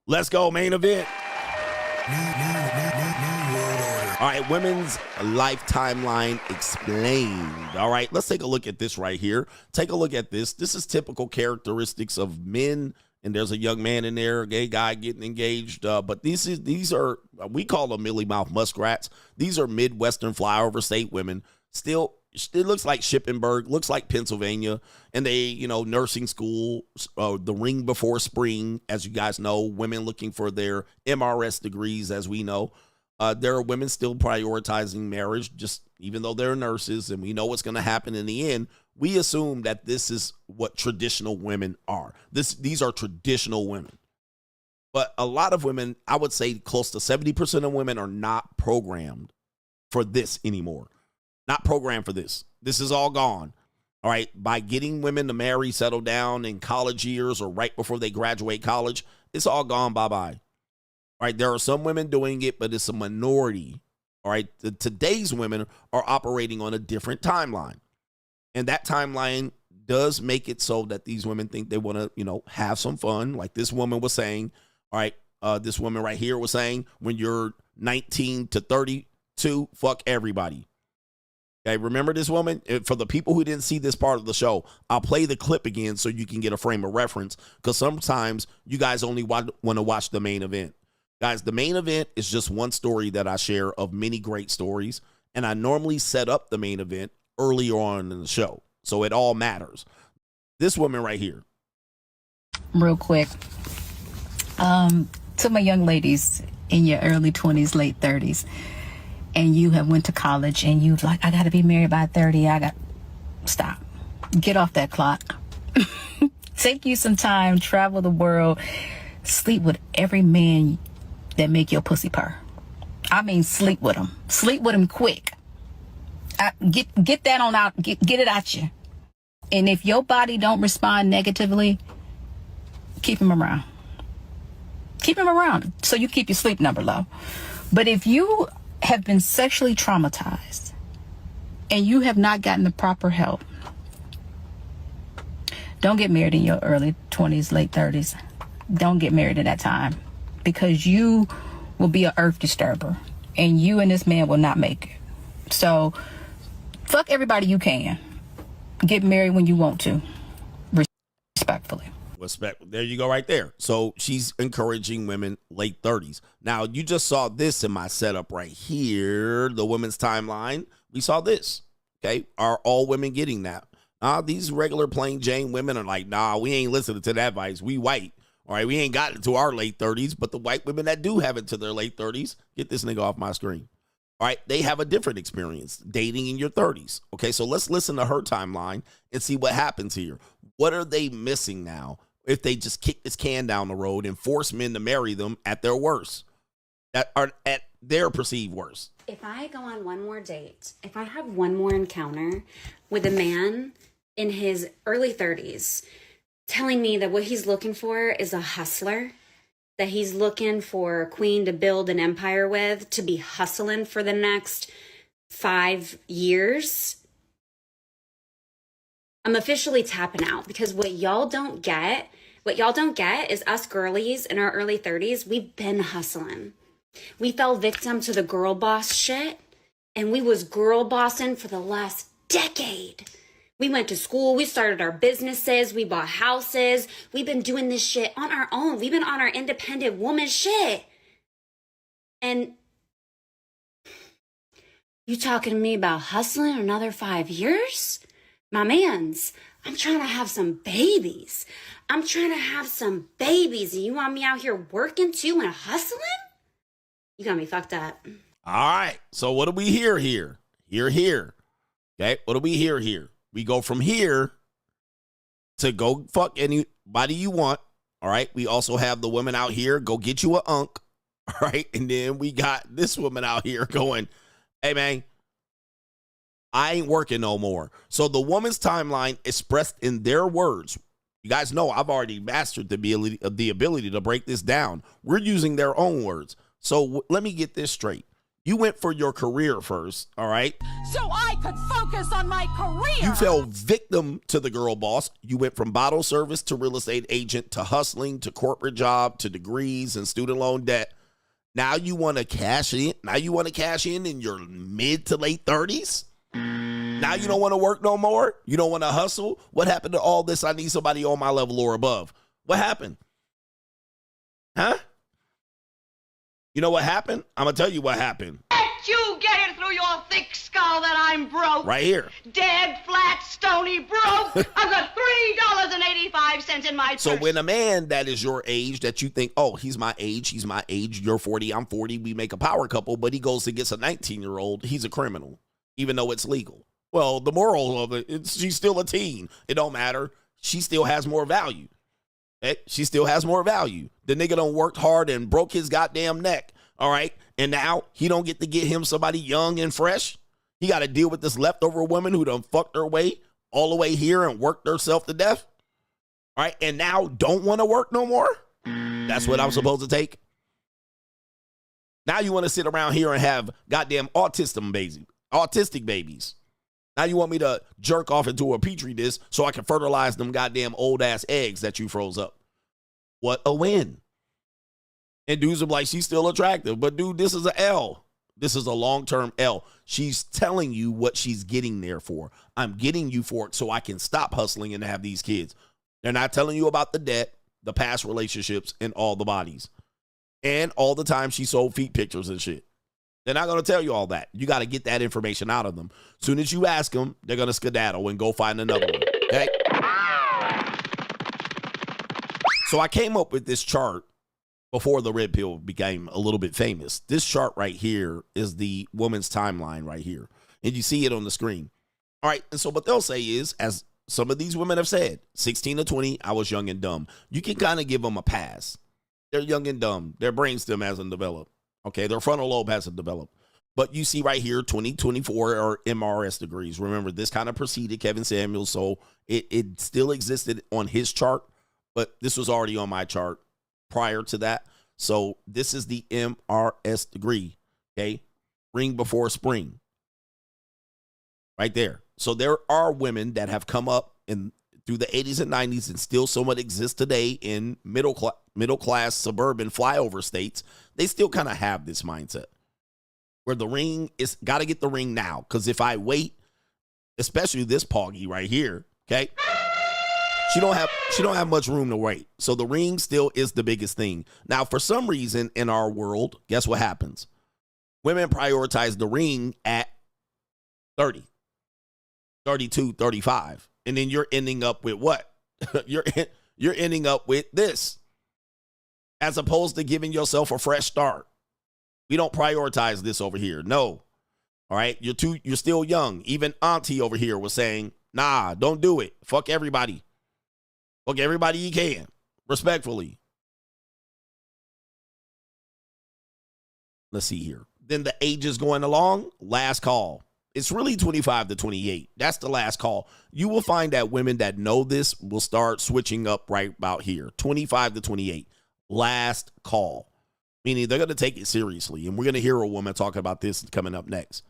Let's go, main event. All right, women's life timeline explained. All right, let's take a look at this right here. Take a look at this. This is typical characteristics of men, and there's a young man in there, a gay guy getting engaged. But these are, we call them mealy mouth muskrats. These are Midwestern flyover state women. Still, it looks like Shippensburg, looks like Pennsylvania, and they, nursing school, the ring before spring, as you guys know, women looking for their MRS degrees, as we know. There are women still prioritizing marriage, just even though they're nurses, and we know what's going to happen in the end. We assume that this is what traditional women are. These are traditional women. But a lot of women, I would say close to 70% of women are not programmed for this anymore. Not programmed for this. This is all gone. All right. By getting women to marry, settle down in college years or right before they graduate college, it's all gone. Bye-bye. All right. There are some women doing it, but it's a minority. All right. Today's women are operating on a different timeline. And that timeline does make it so that these women think they want to, have some fun. Like this woman was saying, all right. This woman right here was saying, when you're 19 to 32, fuck everybody. Okay, remember this woman? For the people who didn't see this part of the show, I'll play the clip again so you can get a frame of reference, because sometimes you guys only want to watch the main event. Guys, the main event is just one story that I share of many great stories, and I normally set up the main event earlier on in the show, so it all matters. This woman right here. Real quick, to my young ladies in your early 20s, late 30s, and you have went to college and you've like, I got to be married by 30. Stop. Get off that clock. Take you some time, travel the world, sleep with every man that make your pussy purr. I mean, sleep with them. Sleep with them quick. Get that on out. Get it out you. And if your body don't respond negatively, keep him around. Keep him around so you keep your sleep number low. But if you have been sexually traumatized and you have not gotten the proper help, don't get married in your early 20s, late 30s. Don't get married at that time, because you will be an earth disturber and you and this man will not make it. So fuck everybody you can. Get married when you want to. Respectfully. Respect. There you go right there. So she's encouraging women late 30s. Now, you just saw this in my setup right here, the women's timeline. We saw this. Okay. Are all women getting that? These regular plain Jane women are like, nah, we ain't listening to that advice. We white. All right. We ain't got it to our late 30s, but the white women that do have it to their late 30s, get this nigga off my screen. All right. They have a different experience dating in your 30s. Okay. So let's listen to her timeline and see what happens here. What are they missing now if they just kick this can down the road and force men to marry them at their worst, at their perceived worst? If I go on one more date, if I have one more encounter with a man in his early 30s telling me that what he's looking for is a hustler, that he's looking for a queen to build an empire with, to be hustling for the next 5 years, I'm officially tapping out. Because what y'all don't get is us girlies in our early 30s, we've been hustling. We fell victim to the girl boss shit, and we was girl bossing for the last decade. We went to school, we started our businesses, we bought houses. We've been doing this shit on our own. We've been on our independent woman shit. And you talking to me about hustling another 5 years? My mans, I'm trying to have some babies. And you want me out here working too and hustling? You got me fucked up. All right. So what do we hear here? Here. Okay. What do we hear here? We go from here to go fuck anybody you want. All right. We also have the women out here, go get you a unk. All right. And then we got this woman out here going, hey, man, I ain't working no more. So the woman's timeline expressed in their words. You guys know I've already mastered the ability to break this down. We're using their own words. So let me get this straight. You went for your career first, all right? So I could focus on my career. You fell victim to the girl boss. You went from bottle service to real estate agent to hustling to corporate job to degrees and student loan debt. Now you want to cash in. Now you want to cash in your mid to late 30s? Now you don't want to work no more? You don't want to hustle? What happened to all this? I need somebody on my level or above. What happened? Huh? You know what happened? I'm going to tell you what happened. Let you get it through your thick skull that I'm broke. Right here. Dead, flat, stony broke. I've got $3.85 in my purse. So when a man that is your age that you think, oh, he's my age, you're 40, I'm 40, we make a power couple, but he goes and gets a 19-year-old, he's a criminal, even though it's legal. Well, the moral of it, she's still a teen. It don't matter. She still has more value. She still has more value. The nigga done worked hard and broke his goddamn neck, all right? And now he don't get to get him somebody young and fresh. He got to deal with this leftover woman who done fucked her way all the way here and worked herself to death, all right? And now don't want to work no more? That's what I'm supposed to take? Now you want to sit around here and have goddamn autistic babies. Now you want me to jerk off into a petri dish so I can fertilize them goddamn old-ass eggs that you froze up. What a win. And dudes are like, she's still attractive. But, dude, this is an L. This is a long-term L. She's telling you what she's getting there for. I'm getting you for it so I can stop hustling and have these kids. They're not telling you about the debt, the past relationships, and all the bodies. And all the time she sold feet pictures and shit. They're not going to tell you all that. You got to get that information out of them. As soon as you ask them, they're going to skedaddle and go find another one. Okay? So I came up with this chart before the red pill became a little bit famous. This chart right here is the woman's timeline right here. And you see it on the screen. All right. And so what they'll say is, as some of these women have said, 16 to 20, I was young and dumb. You can kind of give them a pass. They're young and dumb. Their brainstem hasn't developed. Okay, their frontal lobe hasn't developed. But you see right here, 2024 are MRS degrees. Remember, this kind of preceded Kevin Samuels, so it still existed on his chart, but this was already on my chart prior to that. So this is the MRS degree, okay? Ring before spring. Right there. So there are women that have come up through the 80s and 90s and still somewhat exist today in middle class suburban flyover states. They still kind of have this mindset where the ring is got to get the ring now. Because if I wait, especially this poggy right here, okay, she don't have much room to wait. So the ring still is the biggest thing. Now, for some reason in our world, guess what happens? Women prioritize the ring at 30, 32, 35. And then you're ending up with what? You're ending up with this. As opposed to giving yourself a fresh start. We don't prioritize this over here. No. All right. You're still young. Even Auntie over here was saying, nah, don't do it. Fuck everybody. Fuck everybody you can. Respectfully. Let's see here. Then the age is going along. Last call. It's really 25 to 28. That's the last call. You will find that women that know this will start switching up right about here. 25 to 28. Last call. Meaning they're going to take it seriously. And we're going to hear a woman talking about this coming up next.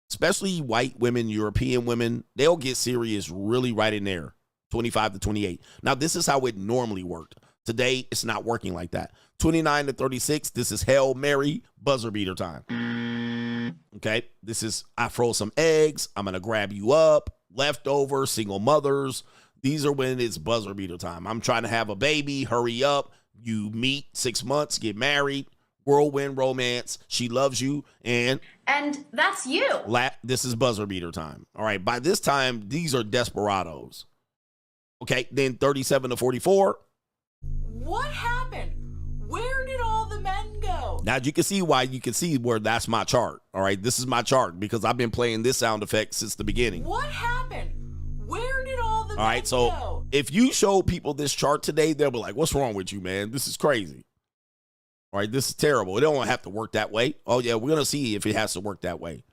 Especially white women, European women, they'll get serious really right in there. 25 to 28. Now, this is how it normally worked. Today, it's not working like that. 29 to 36, this is Hail Mary, buzzer beater time. Okay, this is, I froze some eggs. I'm going to grab you up. Leftovers, single mothers. These are when it's buzzer beater time. I'm trying to have a baby. Hurry up. You meet 6 months, get married. Whirlwind romance. She loves you. And that's you. This is buzzer beater time. All right, by this time, these are desperados. Okay, then 37 to 44. What happened? Where did all the men go? Now you can see where that's my chart. All right, this is my chart because I've been playing this sound effect since the beginning. What happened? Where did all the men go? All right, so if you show people this chart today, they'll be like, what's wrong with you, man? This is crazy. All right, this is terrible. It don't have to work that way. Oh, yeah, we're going to see if it has to work that way.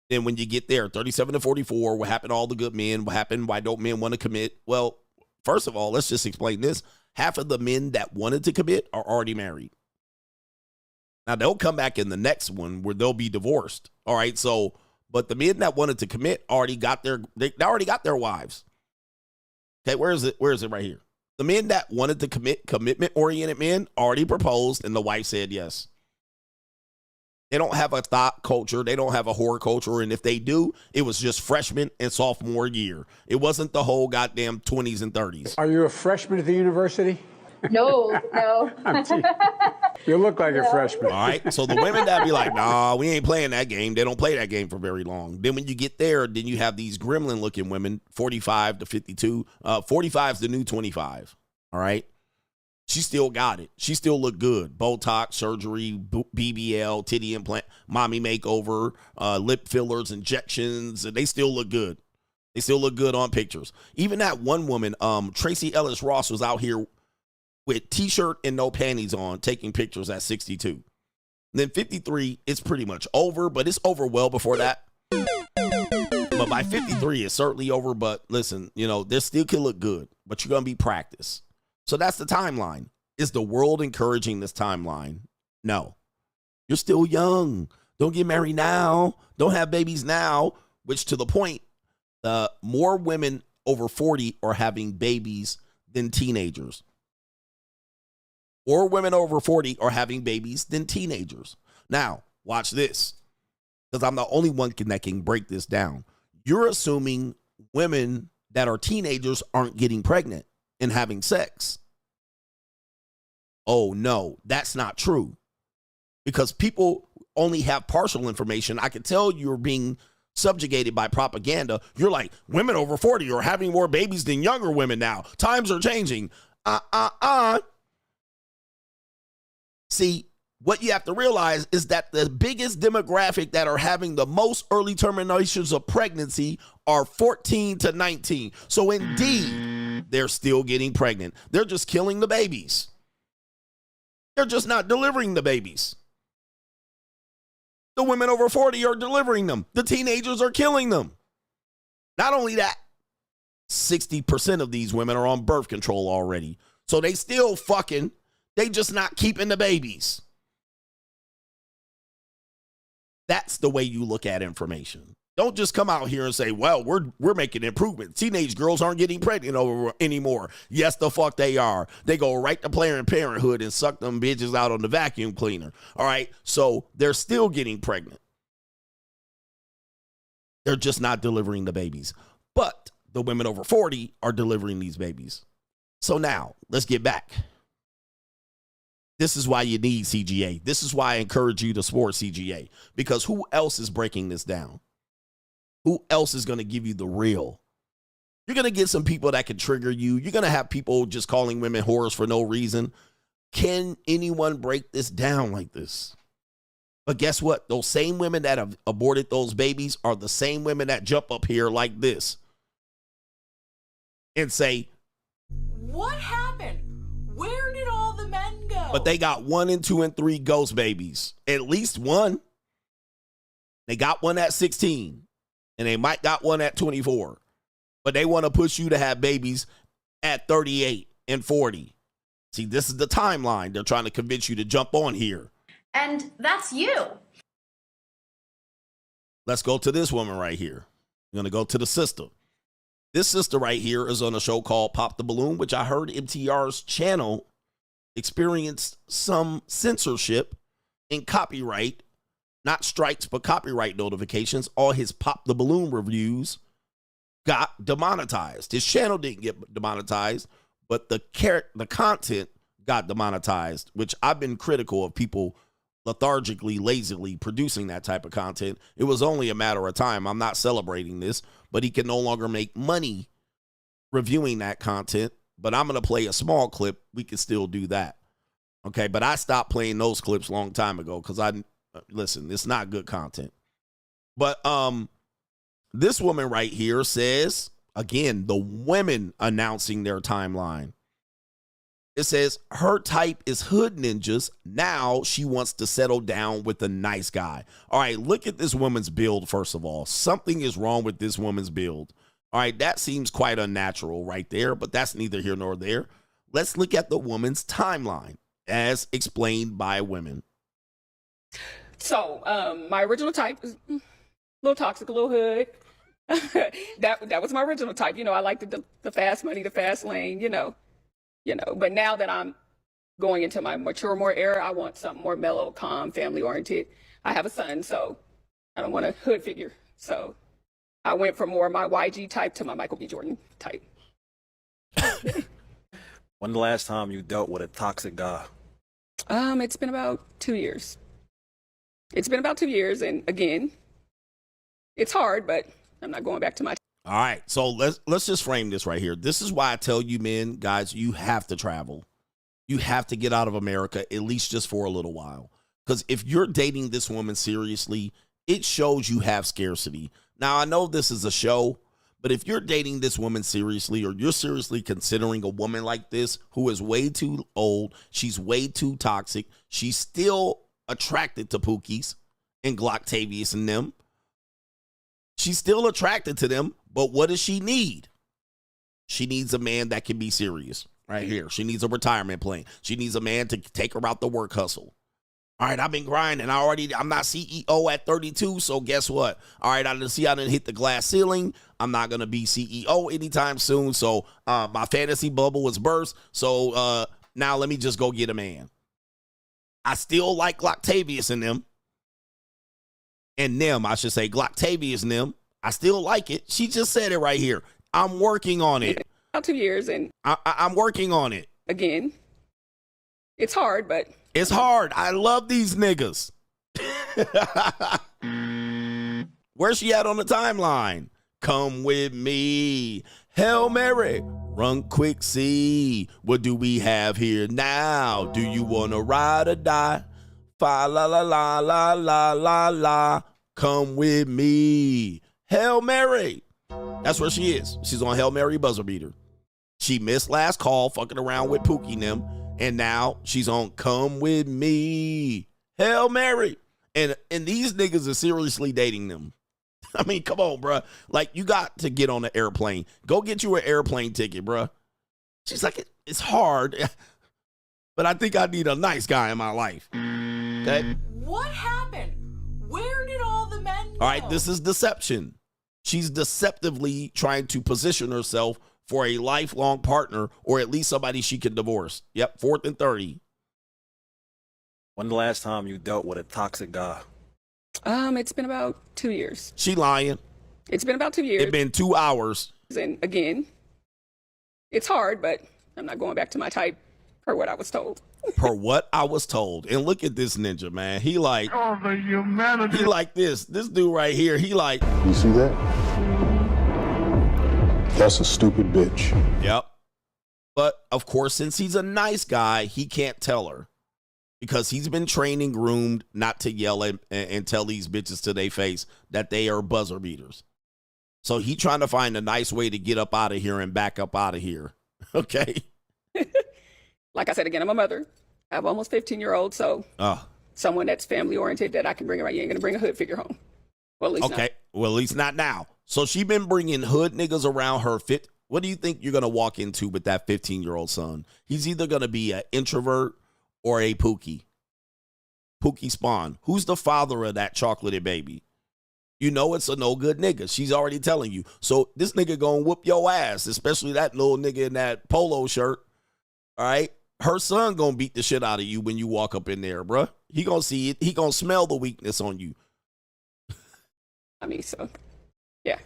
Then when you get there, 37 to 44, what happened to all the good men? What happened? Why don't men want to commit? Well, first of all, let's just explain this. Half of the men that wanted to commit are already married. Now, they'll come back in the next one where they'll be divorced. All right. So, but the men that wanted to commit they already got their wives. Okay. Where is it? Where is it right here? The men that wanted to commitment-oriented men already proposed, and the wife said yes. They don't have a thought culture. They don't have a whore culture. And if they do, it was just freshman and sophomore year. It wasn't the whole goddamn 20s and 30s. Are you a freshman at the university? No. You look like a freshman. All right. So the women that be like, nah, we ain't playing that game. They don't play that game for very long. Then when you get there, then you have these gremlin looking women, 45 to 52. 45 is the new 25. All right. She still got it. She still look good. Botox, surgery, BBL, titty implant, mommy makeover, lip fillers, injections. And they still look good. They still look good on pictures. Even that one woman, Tracy Ellis Ross, was out here with t-shirt and no panties on, taking pictures at 62. And then 53, it's pretty much over, but it's over well before that. But by 53, it's certainly over. But listen, they still can look good, but you're going to be practiced. So that's the timeline. Is the world encouraging this timeline? No. You're still young. Don't get married now. Don't have babies now, which to the point, more women over 40 are having babies than teenagers. More women over 40 are having babies than teenagers. Now, watch this, because I'm the only one that can break this down. You're assuming women that are teenagers aren't getting pregnant and having sex. Oh, no, that's not true. Because people only have partial information. I can tell you're being subjugated by propaganda. You're like, women over 40 are having more babies than younger women now. Times are changing. See, what you have to realize is that the biggest demographic that are having the most early terminations of pregnancy are 14 to 19. So indeed, they're still getting pregnant. They're just killing the babies. They're just not delivering the babies. The women over 40 are delivering them. The teenagers are killing them. Not only that, 60% of these women are on birth control already. So they still fucking, they just not keeping the babies. That's the way you look at information. Don't just come out here and say, well, we're making improvements. Teenage girls aren't getting pregnant anymore. Yes, the fuck they are. They go right to Planned Parenthood and suck them bitches out on the vacuum cleaner. All right, so they're still getting pregnant. They're just not delivering the babies. But the women over 40 are delivering these babies. So now, let's get back. This is why you need CGA. This is why I encourage you to support CGA. Because who else is breaking this down? Who else is going to give you the real? You're going to get some people that can trigger you. You're going to have people just calling women whores for no reason. Can anyone break this down like this? But guess what? Those same women that have aborted those babies are the same women that jump up here like this and say, what happened? Where did all the men go? But they got 1 and 2 and 3 ghost babies. At least one. They got one at 16. And they might got one at 24. But they want to push you to have babies at 38 and 40. See, this is the timeline. They're trying to convince you to jump on here. And that's you. Let's go to this woman right here. We're going to go to the sister. This sister right here is on a show called Pop the Balloon, which I heard MTR's channel experienced some censorship and copyright. Not strikes, but copyright notifications. All his Pop the Balloon reviews got demonetized. His channel didn't get demonetized, but the content got demonetized, which I've been critical of people lethargically, lazily producing that type of content. It was only a matter of time. I'm not celebrating this, but he can no longer make money reviewing that content. But I'm going to play a small clip. We can still do that. Okay, but I stopped playing those clips a long time ago because listen, it's not good content. But this woman right here says, again, the women announcing their timeline. It says her type is hood ninjas. Now she wants to settle down with a nice guy. All right, look at this woman's build, first of all. Something is wrong with this woman's build. All right, that seems quite unnatural right there, but that's neither here nor there. Let's look at the woman's timeline as explained by women. So, my original type is a little toxic, a little hood. That was my original type. You know, I like the fast money, the fast lane, you know. But now that I'm going into my more era, I want something more mellow, calm, family oriented. I have a son, so I don't want a hood figure. So I went from more my YG type to my Michael B. Jordan type. When the last time you dealt with a toxic guy? It's been about 2 years. It's been about 2 years, and again, it's hard, but I'm not going back to my. All right, so let's just frame this right here. This is why I tell you, men, guys, you have to travel. You have to get out of America, at least just for a little while. Because if you're dating this woman seriously, it shows you have scarcity. Now, I know this is a show, but if you're dating this woman seriously, or you're seriously considering a woman like this who is way too old, she's way too toxic, she's still attracted to Pookies and Glocktavius and them. She's still attracted to them, but what does she need? She needs a man that can be serious right here. She needs a retirement plan. She needs a man to take her out the work hustle. All right, I've been grinding. I'm not CEO at 32, so guess what? All right, I didn't hit the glass ceiling. I'm not going to be CEO anytime soon, so my fantasy bubble was burst. So now let me just go get a man. I still like Glocktavius and them. And them, I should say, Glocktavius and them. I still like it. She just said it right here. I'm working on it. About 2 years, and I'm working on it. Again, it's hard, but it's hard. I love these niggas. Where's she at on the timeline? Come with me. Hail Mary. Run quick, see. What do we have here now? Do you want to ride or die? Fa la la la la la la la. Come with me. Hail Mary. That's where she is. She's on Hail Mary buzzer beater. She missed last call fucking around with Pookie and them. And now she's on Come With Me. Hail Mary. And these niggas are seriously dating them. I mean, come on, bruh. Like, you got to get on an airplane. Go get you an airplane ticket, bruh. She's like, it's hard, but I think I need a nice guy in my life. Okay? What happened? Where did all the men go? All right, this is deception. She's deceptively trying to position herself for a lifelong partner, or at least somebody she can divorce. Yep, 4th and 30. When the last time you dealt with a toxic guy? It's been about 2 years. She lying. It's been about 2 years. It's been 2 hours. And again, it's hard, but I'm not going back to my type per what I was told. Per what I was told. And look at this ninja, man. He like, oh, the humanity. He like this. This dude right here, he like. You see that? That's a stupid bitch. Yep. But of course, since he's a nice guy, he can't tell her. Because he's been trained and groomed not to yell and tell these bitches to their face that they are buzzer beaters. So he trying to find a nice way to get up out of here and back up out of here. Okay? Like I said, again, I'm a mother. I have almost 15-year-old, so someone that's family-oriented that I can bring around. You ain't going to bring a hood figure home. Well, at least not. Well, at least not now. So she been bringing hood niggas around her. What do you think you're going to walk into with that 15-year-old son? He's either going to be an introvert or a Pookie. Pookie spawn. Who's the father of that chocolated baby? You know it's a no good nigga. She's already telling you. So this nigga gonna whoop your ass, especially that little nigga in that polo shirt. All right? Her son gonna beat the shit out of you when you walk up in there, bruh. He gonna see it. He gonna smell the weakness on you. I mean, so, yeah.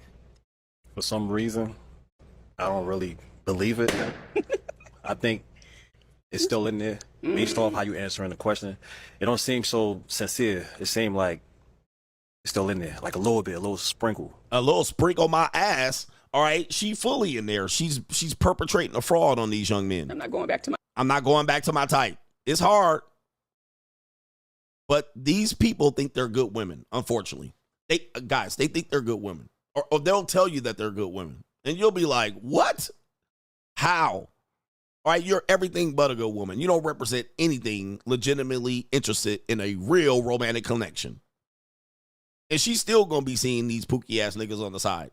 For some reason, I don't really believe it. I think it's still in there. Based off how you answering the question, it don't seem so sincere. It seemed like it's still in there, like a little sprinkle. A little sprinkle my ass. All right, she fully in there. She's perpetrating a fraud on these young men. I'm not going back to my type. It's hard. But these people think they're good women, unfortunately. They think they're good women. Or they'll tell you that they're good women. And you'll be like, what? How? All right, you're everything but a good woman. You don't represent anything legitimately interested in a real romantic connection. And she's still going to be seeing these pookie-ass niggas on the side.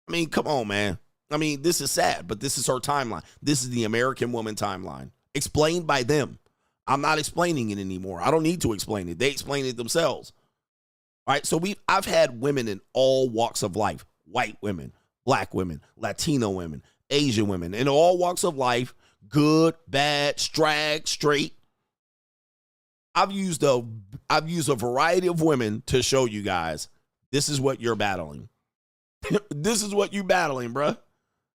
I mean, come on, man. I mean, this is sad, but this is her timeline. This is the American woman timeline. Explained by them. I'm not explaining it anymore. I don't need to explain it. They explain it themselves. All right, so I've had women in all walks of life, white women, black women, Latino women, Asian women, in all walks of life, good, bad, straight. I've used a variety of women to show you guys this is what you're battling. This is what you're battling, bruh.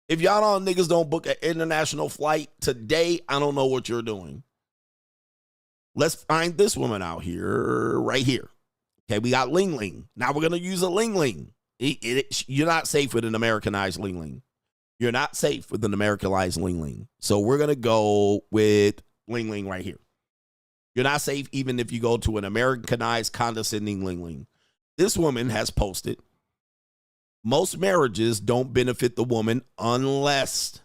If y'all niggas don't book an international flight today, I don't know what you're doing. Let's find this woman out here, right here. Okay, we got Ling Ling. Now we're going to use a Ling Ling. You're not safe with an Americanized Ling Ling. You're not safe with an Americanized Ling Ling. So we're going to go with Ling Ling right here. You're not safe even if you go to an Americanized condescending Ling Ling. This woman has posted, most marriages don't benefit the woman unless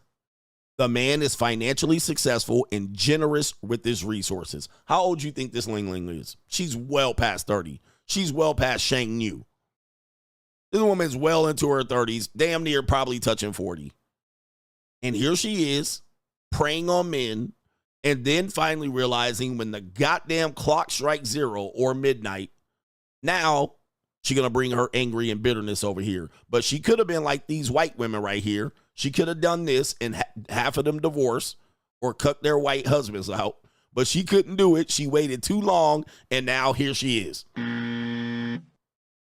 the man is financially successful and generous with his resources. How old do you think this Ling Ling is? She's well past 30. She's well past Shang Yu. This woman's well into her 30s, damn near probably touching 40. And here she is, preying on men, and then finally realizing when the goddamn clock strikes 0 or midnight, now she's going to bring her angry and bitterness over here. But she could have been like these white women right here. She could have done this and half of them divorced or cut their white husbands out. But she couldn't do it. She waited too long, and now here she is.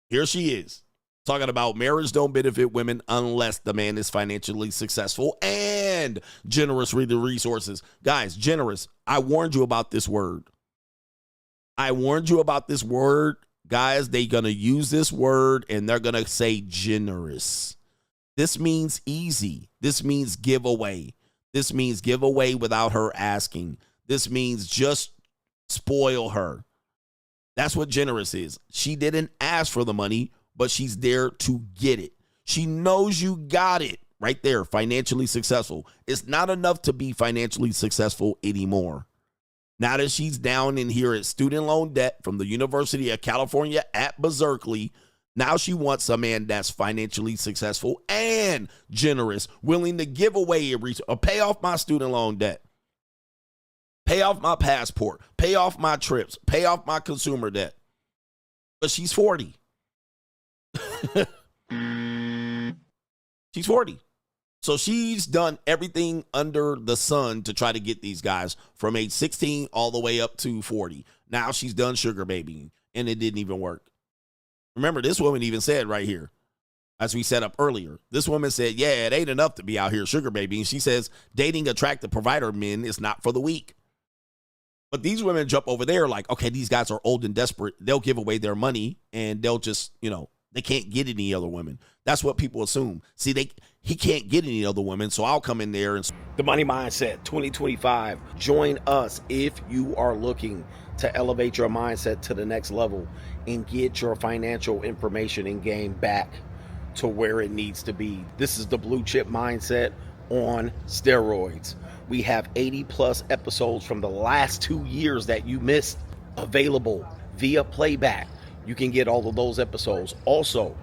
Here she is. Talking about marriage don't benefit women unless the man is financially successful and generous with the resources. Guys, generous. I warned you about this word. Guys, they're going to use this word and they're going to say generous. This means easy. This means give away. This means give away without her asking. This means just spoil her. That's what generous is. She didn't ask for the money, but she's there to get it. She knows you got it right there, financially successful. It's not enough to be financially successful anymore. Now that she's down in here at student loan debt from the University of California at Berkeley, now she wants a man that's financially successful and generous, willing to give away pay off my student loan debt, pay off my passport, pay off my trips, pay off my consumer debt. But she's 40. She's 40. So she's done everything under the sun to try to get these guys from age 16 all the way up to 40. Now she's done sugar babying, and it didn't even work. Remember, this woman even said right here, as we set up earlier, this woman said, yeah, it ain't enough to be out here sugar babying. She says dating attractive provider men is not for the weak. But these women jump over there like, okay, these guys are old and desperate. They'll give away their money, and they'll just, they can't get any other women. That's what people assume. See, he can't get any other women, so I'll come in there and... The Money Mindset 2025. Join us if you are looking to elevate your mindset to the next level and get your financial information and game back to where it needs to be. This is the Blue Chip Mindset on steroids. We have 80 plus episodes from the last 2 years that you missed available via playback. You can get all of those episodes. Also,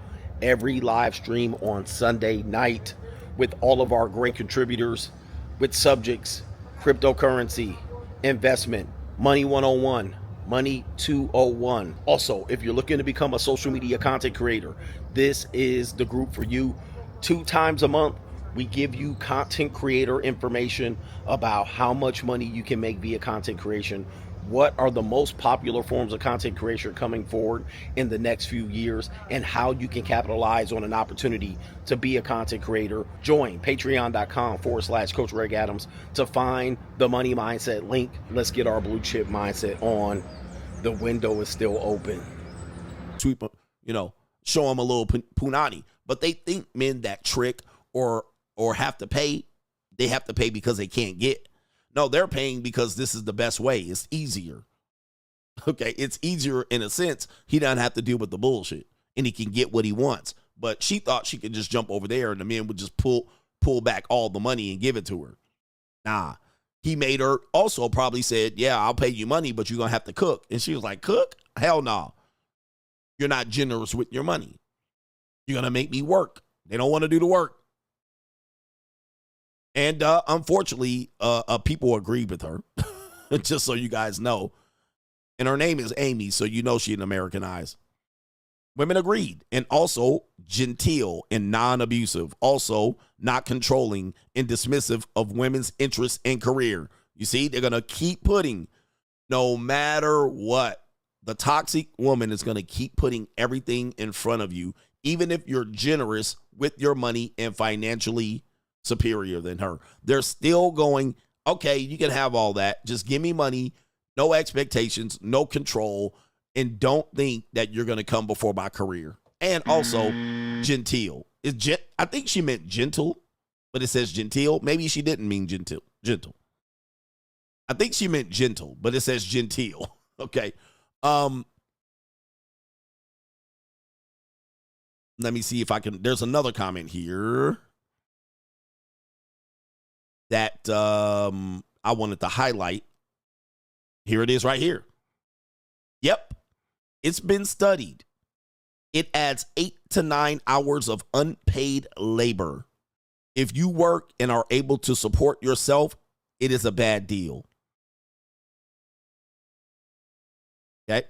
every live stream on Sunday night with all of our great contributors with subjects, cryptocurrency, investment, money 101, money 201. Also, if you're looking to become a social media content creator, this is the group for you. 2 times a month, we give you content creator information about how much money you can make via content creation. What are the most popular forms of content creation coming forward in the next few years, and how you can capitalize on an opportunity to be a content creator. Join patreon.com/Coach Greg Adams to find the Money Mindset link. Let's get our blue chip mindset on. The window is still open. Sweep, show them a little punani. But they think men that trick or have to pay, they have to pay because they can't get. No, they're paying because this is the best way. It's easier. Okay, it's easier in a sense. He doesn't have to deal with the bullshit, and he can get what he wants. But she thought she could just jump over there, and the men would just pull back all the money and give it to her. Nah, he made her also probably said, yeah, I'll pay you money, but you're going to have to cook. And she was like, cook? Hell no. You're not generous with your money. You're going to make me work. They don't want to do the work. And unfortunately, people agreed with her. just so you guys know. And her name is Amy, so you know she in American eyes. Women agreed. And also genteel and non-abusive. Also not controlling and dismissive of women's interests and career. You see, they're going to keep putting, no matter what, the toxic woman is going to keep putting everything in front of you, even if you're generous with your money and financially superior than her. They're still going, okay, you can have all that. Just give me money, no expectations, no control, and don't think that you're going to come before my career. And also genteel. I think she meant gentle, but it says genteel. Maybe she didn't mean gentle. I think she meant gentle, but it says genteel. Okay. Let me see if I can. There's another comment here that I wanted to highlight. Here it is right here. Yep. It's been studied. It adds 8 to 9 hours of unpaid labor. If you work and are able to support yourself, it is a bad deal. Okay.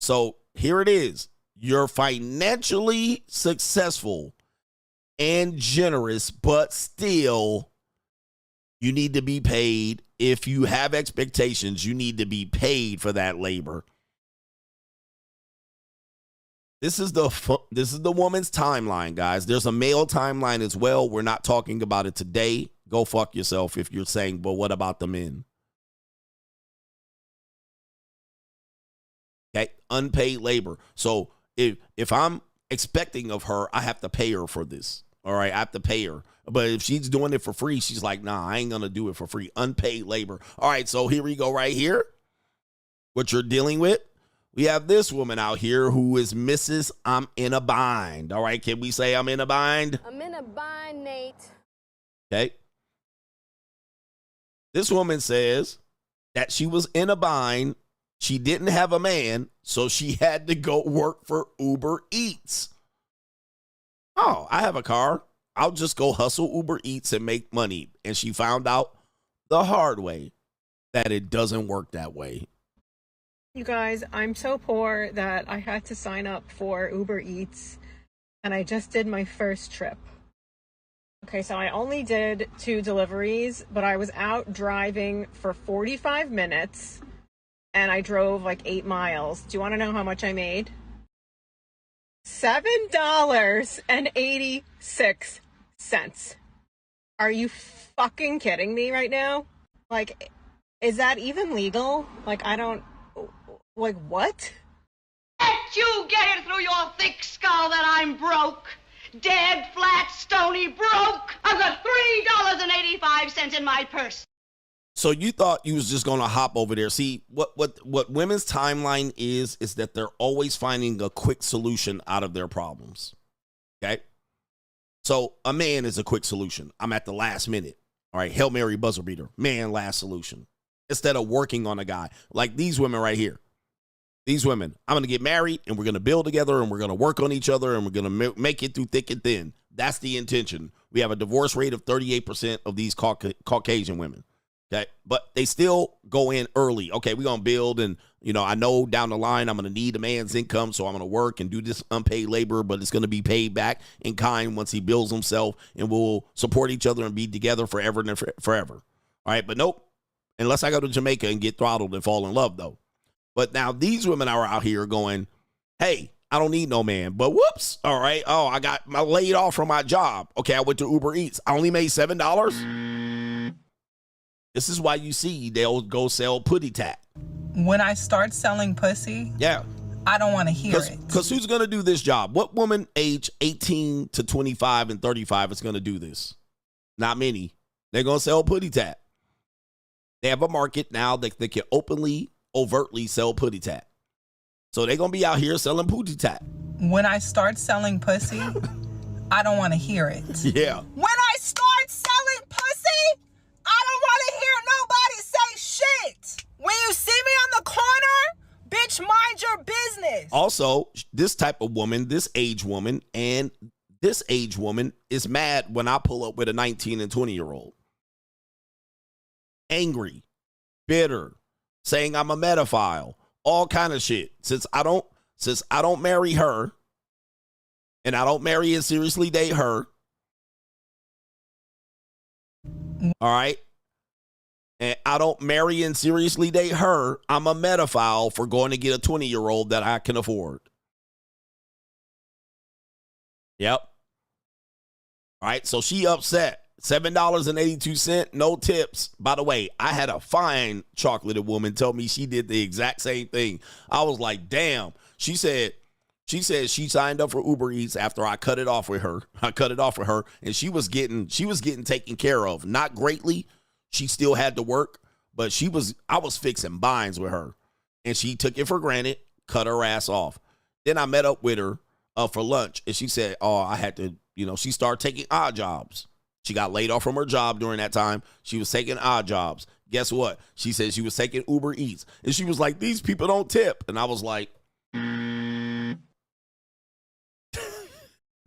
So here it is. You're financially successful and generous, but still you need to be paid. If you have expectations, you need to be paid for that labor. This is the woman's timeline, guys. There's a male timeline as well. We're not talking about it today. Go fuck yourself if you're saying, but what about the men? Okay, unpaid labor. So if I'm expecting of her, I have to pay her for this. All right, I have to pay her. But if she's doing it for free, she's like, nah, I ain't going to do it for free. Unpaid labor. All right, so here we go right here. What you're dealing with. We have this woman out here who is Mrs. I'm in a bind. All right, can we say I'm in a bind? I'm in a bind, Nate. Okay. This woman says that she was in a bind. She didn't have a man, so she had to go work for Uber Eats. Oh, I have a car. I'll just go hustle Uber Eats and make money. And she found out the hard way that it doesn't work that way. You guys, I'm so poor that I had to sign up for Uber Eats, and I just did my first trip. Okay, so I only did 2 deliveries, but I was out driving for 45 minutes, and I drove like 8 miles. Do you want to know how much I made? $7.86. Are you fucking kidding me right now? Like, is that even legal? Like, like, what? Let you get it through your thick skull that I'm broke. Dead, flat, stony broke. I've got $3.85 in my purse. So you thought you was just going to hop over there. See, what women's timeline is that they're always finding a quick solution out of their problems. Okay? So a man is a quick solution. I'm at the last minute. All right, Hail Mary buzzer beater. Man, last solution. Instead of working on a guy. Like these women right here. These women, I'm going to get married and we're going to build together and we're going to work on each other and we're going to make it through thick and thin. That's the intention. We have a divorce rate of 38% of these Caucasian women. Okay, but they still go in early. Okay, we're going to build and, I know down the line I'm going to need a man's income, so I'm going to work and do this unpaid labor, but it's going to be paid back in kind once he builds himself, and we'll support each other and be together forever and forever. All right, but nope. Unless I go to Jamaica and get throttled and fall in love, though. But now these women are out here going, hey, I don't need no man. But whoops. All right. Oh, I got laid off from my job. Okay, I went to Uber Eats. I only made $7. This is why you see they'll go sell putty tat. When I start selling pussy, yeah, I don't want to hear it. Because who's going to do this job? What woman age 18 to 25 and 35 is going to do this? Not many. They're going to sell putty tat. They have a market now that they can overtly sell putty tat. So they're going to be out here selling putty tat. When I start selling pussy, I don't want to hear it. Yeah. When I start selling pussy, I don't want to hear nobody say shit. When you see me on the corner, bitch, mind your business. Also, this type of woman, this age woman, and this age woman is mad when I pull up with a 19 and 20-year-old. angry, bitter, saying I'm a pedophile, all kind of shit. Since I don't marry her, and I don't marry and seriously date her, all right, and I don't marry and seriously date her, I'm a pedophile for going to get a 20-year-old that I can afford. Yep. All right, so she upset. $7.82, no tips. By the way, I had a fine chocolated woman tell me she did the exact same thing. I was like, damn. She said she signed up for Uber Eats after I cut it off with her. And she was getting taken care of. Not greatly. She still had to work, but I was fixing binds with her. And she took it for granted, cut her ass off. Then I met up with her for lunch, and she said, oh, I had to, she started taking odd jobs. She got laid off from her job during that time. She was taking odd jobs. Guess what? She said she was taking Uber Eats. And she was like, these people don't tip. And I was like,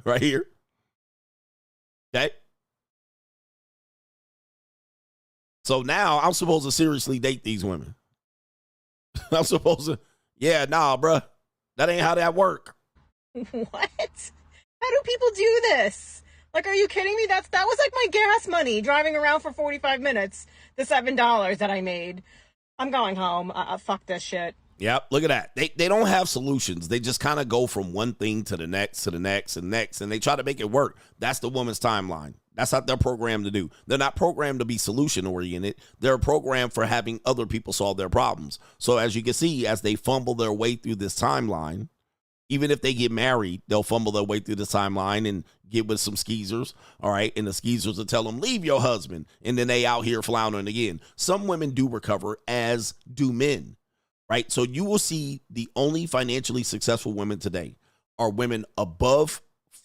right here. Okay. So now I'm supposed to seriously date these women. I'm supposed to, yeah, nah, bruh. That ain't how that work. What? How do people do this? Like, are you kidding me? That was like my gas money driving around for 45 minutes. The $7 that I made. I'm going home. Fuck this shit. Yep, look at that. They don't have solutions. They just kind of go from one thing to the next, to the next, and next, and they try to make it work. That's the woman's timeline. That's what they're programmed to do. They're not programmed to be solution-oriented. They're programmed for having other people solve their problems. So as you can see, as they fumble their way through this timeline, even if they get married, they'll fumble their way through the timeline and get with some skeezers, all right? And the skeezers will tell them, leave your husband. And then they out here floundering again. Some women do recover, as do men, right? So you will see the only financially successful women today are women above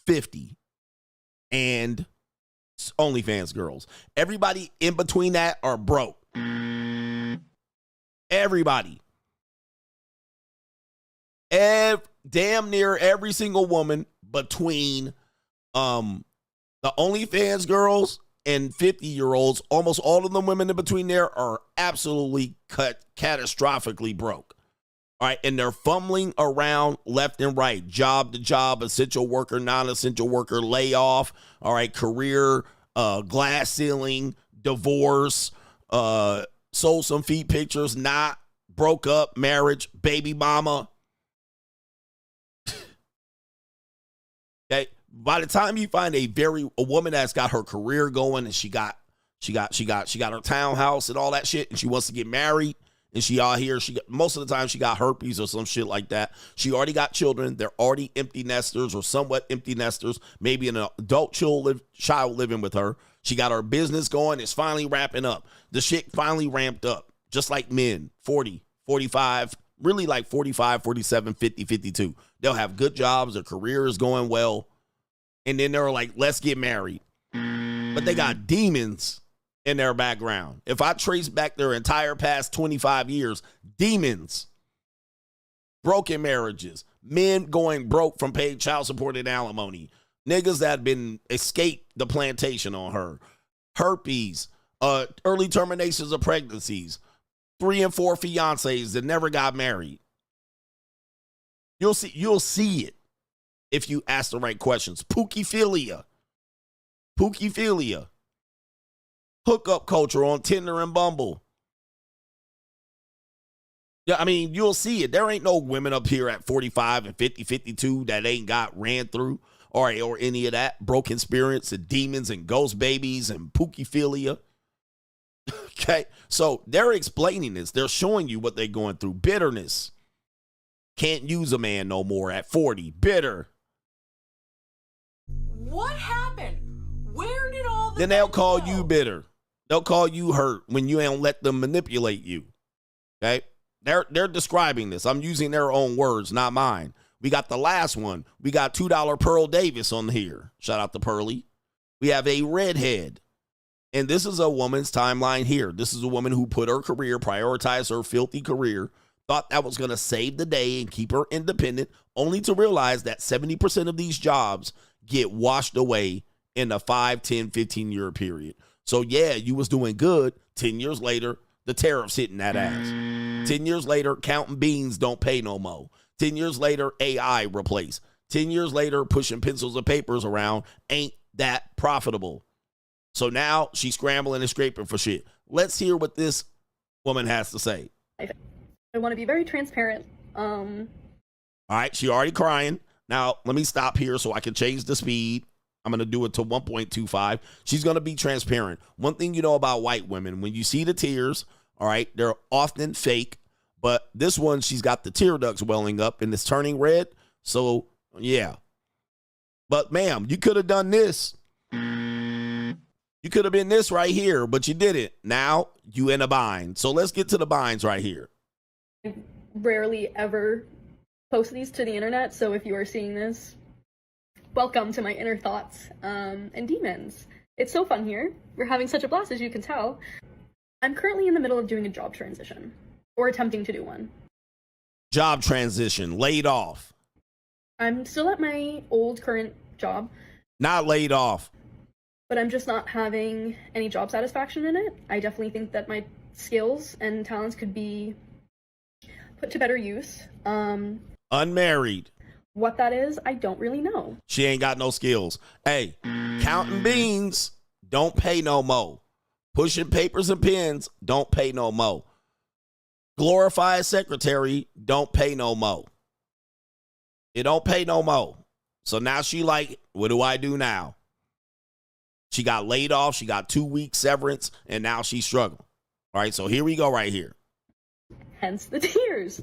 50 and OnlyFans girls. Everybody in between that are broke. Everybody. Damn near every single woman between the OnlyFans girls and 50-year-olds, almost all of the women in between there are absolutely catastrophically broke. All right, and they're fumbling around left and right, job to job, essential worker, non-essential worker, layoff, all right, career, glass ceiling, divorce, sold some feet pictures, not, broke up, marriage, baby mama. Okay, by the time you find a woman that's got her career going and she got her townhouse and all that shit, and she wants to get married, and she out here, most of the time she got herpes or some shit like that. She already got children. They're already empty nesters or somewhat empty nesters. Maybe an adult child living with her. She got her business going. It's finally wrapping up. The shit finally ramped up. Just like men, 40, 45, really like 45, 47, 50, 52. They'll have good jobs. Their career is going well. And then they're like, let's get married. But they got demons in their background. If I trace back their entire past 25 years, demons, broken marriages, men going broke from paid child support and alimony, niggas that been escaped the plantation on her, herpes, early terminations of pregnancies, 3 and 4 fiancés that never got married. You'll see it if you ask the right questions. Pookiphilia. Hookup culture on Tinder and Bumble. Yeah, I mean, you'll see it. There ain't no women up here at 45 and 50, 52 that ain't got ran through or any of that broken spirits and demons and ghost babies and pookiphilia. Okay, so they're explaining this. They're showing you what they're going through. Bitterness. Can't use a man no more at 40. Bitter. What happened? Where did all the Then they'll call you bitter. They'll call you hurt when you don't let them manipulate you. Okay? They're describing this. I'm using their own words, not mine. We got the last one. We got $2 Pearl Davis on here. Shout out to Pearly. We have a redhead. And this is a woman's timeline here. This is a woman who put her career, prioritized her filthy career, thought that was going to save the day and keep her independent, only to realize that 70% of these jobs get washed away in a 5, 10, 15-year period. So, yeah, you was doing good. 10 years later, the tariffs hitting that ass. 10 years later, counting beans don't pay no more. 10 years later, AI replaced. 10 years later, pushing pencils and papers around ain't that profitable. So now she's scrambling and scraping for shit. Let's hear what this woman has to say. I want to be very transparent. All right, she already crying. Now, let me stop here so I can change the speed. I'm going to do it to 1.25. She's going to be transparent. One thing you know about white women, when you see the tears, all right, they're often fake. But this one, she's got the tear ducts welling up and it's turning red. So, yeah. But, ma'am, you could have done this. You could have been this right here, but you didn't. Now, you in a bind. So let's get to the binds right here. I rarely ever post these to the internet, so if you are seeing this, welcome to my inner thoughts and demons. It's so fun here. We're having such a blast, as you can tell. I'm currently in the middle of doing a job transition, or attempting to do one. Job transition, laid off. I'm still at my old current job. Not laid off. But I'm just not having any job satisfaction in it. I definitely think that my skills and talents could be put to better use. Unmarried. What that is, I don't really know. She ain't got no skills. Hey, counting beans, don't pay no mo. Pushing papers and pens, don't pay no mo. Glorified secretary, don't pay no mo. It don't pay no mo. So now she like, what do I do now? She got laid off. She got 2 weeks severance, and now she's struggling. All right, so here we go right here. Hence the tears.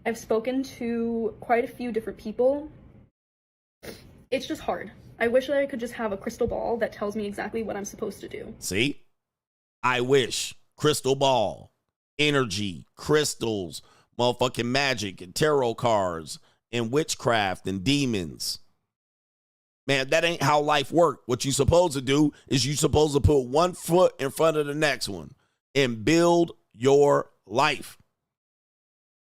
I've spoken to quite a few different people. It's just hard. I wish that I could just have a crystal ball that tells me exactly what I'm supposed to do. See? I wish. Crystal ball. Energy. Crystals. Motherfucking magic and tarot cards and witchcraft and demons. Man, that ain't how life works. What you supposed to do is you supposed to put one foot in front of the next one and build your life.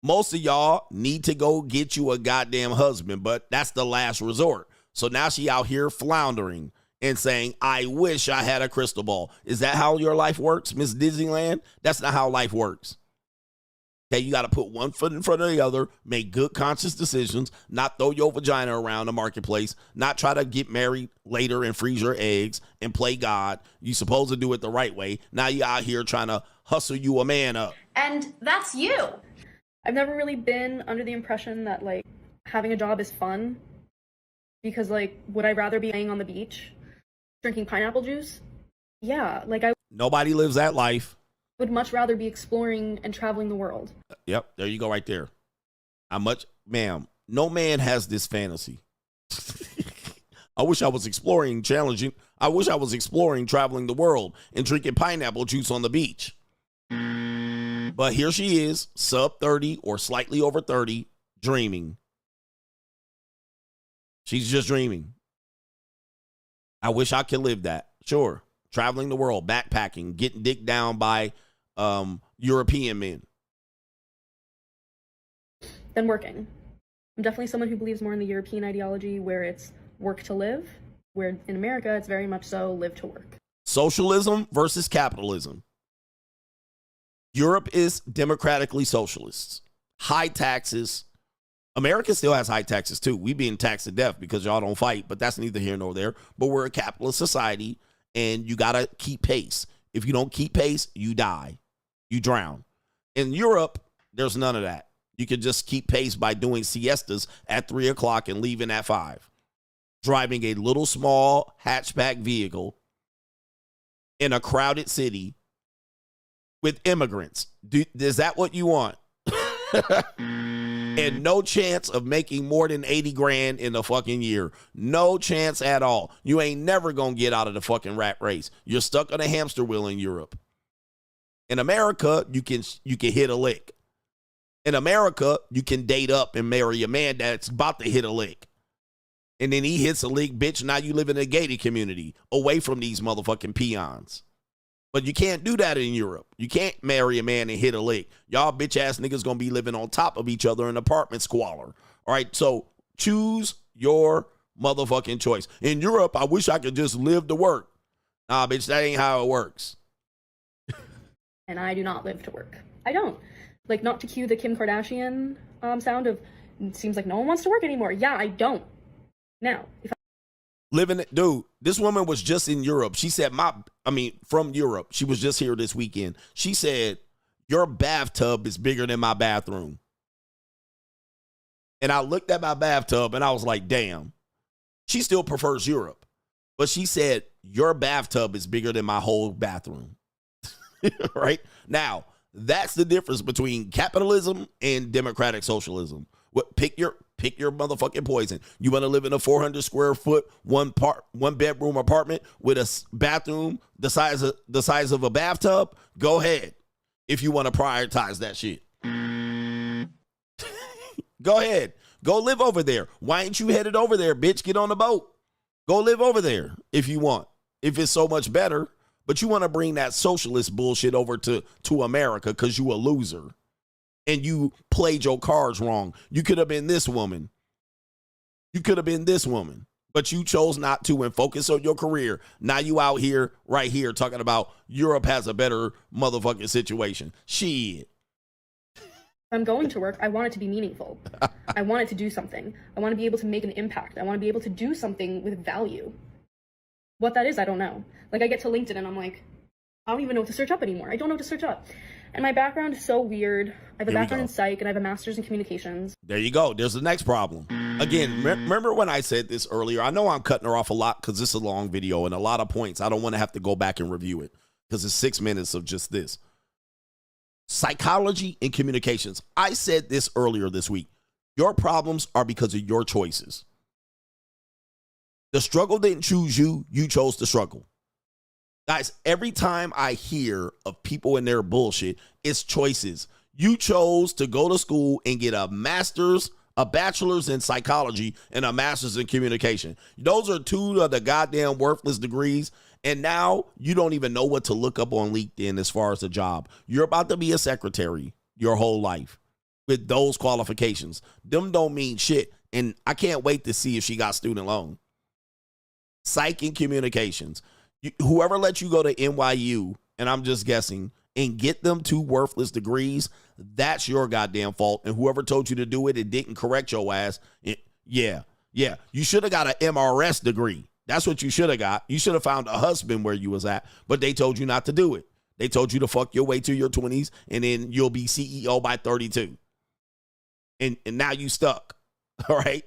Most of y'all need to go get you a goddamn husband, but that's the last resort. So now she out here floundering and saying, I wish I had a crystal ball. Is that how your life works, Miss Disneyland? That's not how life works. Okay, you got to put one foot in front of the other, make good conscious decisions, not throw your vagina around the marketplace, not try to get married later and freeze your eggs and play God. You supposed to do it the right way. Now you out here trying to hustle you a man up. And that's you. I've never really been under the impression that, like, having a job is fun. Because, like, would I rather be laying on the beach, drinking pineapple juice? Yeah, like Nobody lives that life. Would much rather be exploring and traveling the world. Yep, there you go right there. Ma'am, no man has this fantasy. I wish I was exploring, challenging. I wish I was exploring, traveling the world, and drinking pineapple juice on the beach. But here she is, sub 30 or slightly over 30, dreaming. She's just dreaming. I wish I could live that. Sure. Traveling the world, backpacking, getting dicked down by European men. Than working. I'm definitely someone who believes more in the European ideology where it's work to live, where in America it's very much so live to work. Socialism versus capitalism. Europe is democratically socialist. High taxes. America still has high taxes too. We being taxed to death because y'all don't fight, but that's neither here nor there. But we're a capitalist society and you got to keep pace. If you don't keep pace, you die. You drown. In Europe, there's none of that. You can just keep pace by doing siestas at 3 o'clock and leaving at 5. Driving a little small hatchback vehicle in a crowded city with immigrants. Is that what you want? And no chance of making more than 80 grand in a fucking year. No chance at all. You ain't never gonna get out of the fucking rat race. You're stuck on a hamster wheel in Europe. In America, you can hit a lick. In America, you can date up and marry a man that's about to hit a lick. And then he hits a lick, bitch. Now you live in a gated community away from these motherfucking peons. But you can't do that in Europe. You can't marry a man and hit a lick. Y'all bitch ass niggas gonna be living on top of each other in apartment squalor. All right, so choose your motherfucking choice. In Europe, I wish I could just live to work. Nah, bitch, that ain't how it works. And I do not live to work. I don't. Like, not to cue the Kim Kardashian sound of, it seems like no one wants to work anymore. Yeah, I don't. Now, if Living it, dude, this woman was just in Europe. She said, from Europe. She was just here this weekend. She said, your bathtub is bigger than my bathroom. And I looked at my bathtub and I was like, damn. She still prefers Europe. But she said, your bathtub is bigger than my whole bathroom. Right? Now, that's the difference between capitalism and democratic socialism. Pick your motherfucking poison. You want to live in a 400 square foot, one bedroom apartment with a bathroom the size of a bathtub? Go ahead. If you want to prioritize that shit. Go ahead. Go live over there. Why ain't you headed over there, bitch? Get on the boat. Go live over there if you want. If it's so much better. But you want to bring that socialist bullshit over to America because you a loser. And you played your cards wrong. You could have been this woman. You could have been this woman. But you chose not to and focus on your career. Now you out here, right here, talking about Europe has a better motherfucking situation. Shit. I'm going to work, I want it to be meaningful. I want it to do something. I want to be able to make an impact. I want to be able to do something with value. What that is, I don't know. Like, I get to LinkedIn and I'm like, I don't even know what to search up anymore. I don't know what to search up. And my background is so weird. I have a background in psych and I have a master's in communications. There you go. There's the next problem. Again, remember when I said this earlier? I know I'm cutting her off a lot because this is a long video and a lot of points. I don't want to have to go back and review it because it's 6 minutes of just this. Psychology and communications. I said this earlier this week. Your problems are because of your choices. The struggle didn't choose you. You chose to struggle. Guys, every time I hear of people and their bullshit, it's choices. You chose to go to school and get a master's, a bachelor's in psychology, and a master's in communication. Those are two of the goddamn worthless degrees. And now you don't even know what to look up on LinkedIn as far as a job. You're about to be a secretary your whole life with those qualifications. Them don't mean shit. And I can't wait to see if she got student loan. Psych and communications. Whoever let you go to NYU, and I'm just guessing, and get them two worthless degrees, that's your goddamn fault. And whoever told you to do it and didn't correct your ass, yeah. You should have got an MRS degree. That's what you should have got. You should have found a husband where you was at, but they told you not to do it. They told you to fuck your way to your 20s, and then you'll be CEO by 32. And now you stuck, all right?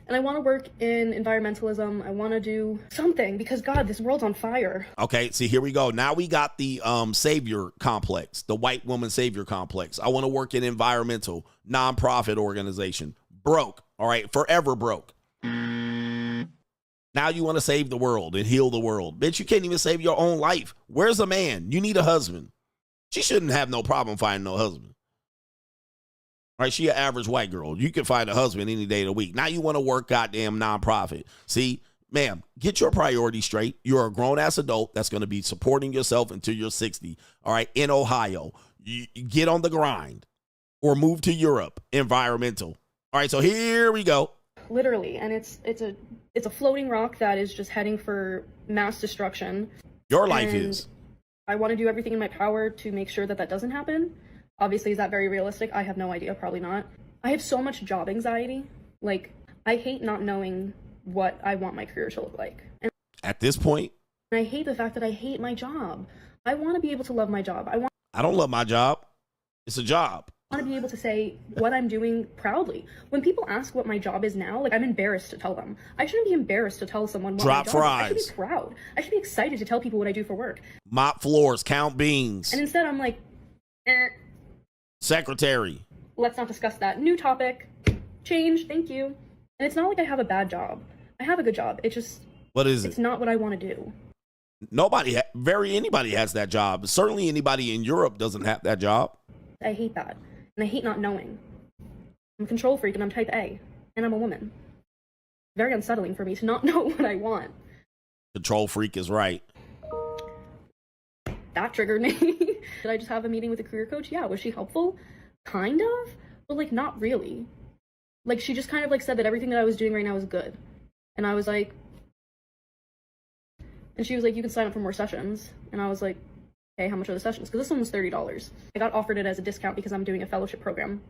And I want to work in environmentalism. I want to do something because, God, this world's on fire. Okay, see, here we go. Now we got the savior complex, the white woman savior complex. I want to work in environmental, nonprofit organization. Broke, all right, forever broke. Now you want to save the world and heal the world. Bitch, you can't even save your own life. Where's a man? You need a husband. She shouldn't have no problem finding no husband. All right, she an average white girl. You can find a husband any day of the week. Now you want to work goddamn nonprofit. See, ma'am, get your priorities straight. You're a grown-ass adult that's going to be supporting yourself until you're 60, all right, in Ohio. You get on the grind or move to Europe, environmental. All right, so here we go. Literally, and it's a floating rock that is just heading for mass destruction. Your life is. I want to do everything in my power to make sure that that doesn't happen. Obviously, is that very realistic? I have no idea, probably not. I have so much job anxiety. Like, I hate not knowing what I want my career to look like. And at this point, I hate the fact that I hate my job. I want to be able to love my job. I don't love my job. It's a job. I want to be able to say what I'm doing proudly. When people ask what my job is now, like, I'm embarrassed to tell them. I shouldn't be embarrassed to tell someone what Drop my job fries. is. I should be proud. I should be excited to tell people what I do for work. Mop floors, count beans. And instead I'm like, secretary. Let's not discuss that. New topic. Change. Thank you. And it's not like I have a bad job. I have a good job. It's just, what is it? It's not what I want to do. Anybody has that job. Certainly anybody in Europe doesn't have that job. I hate that. And I hate not knowing. I'm a control freak and I'm type A. And I'm a woman. Very unsettling for me to not know what I want. Control freak is right. That triggered me. Did I just have a meeting with a career coach? Yeah. Was she helpful? Kind of. But, like, not really. Like, she just kind of like said that everything that I was doing right now was good. And I was like, and she was like, you can sign up for more sessions. And I was like, okay, how much are the sessions? Because this one was $30. I got offered it as a discount because I'm doing a fellowship program.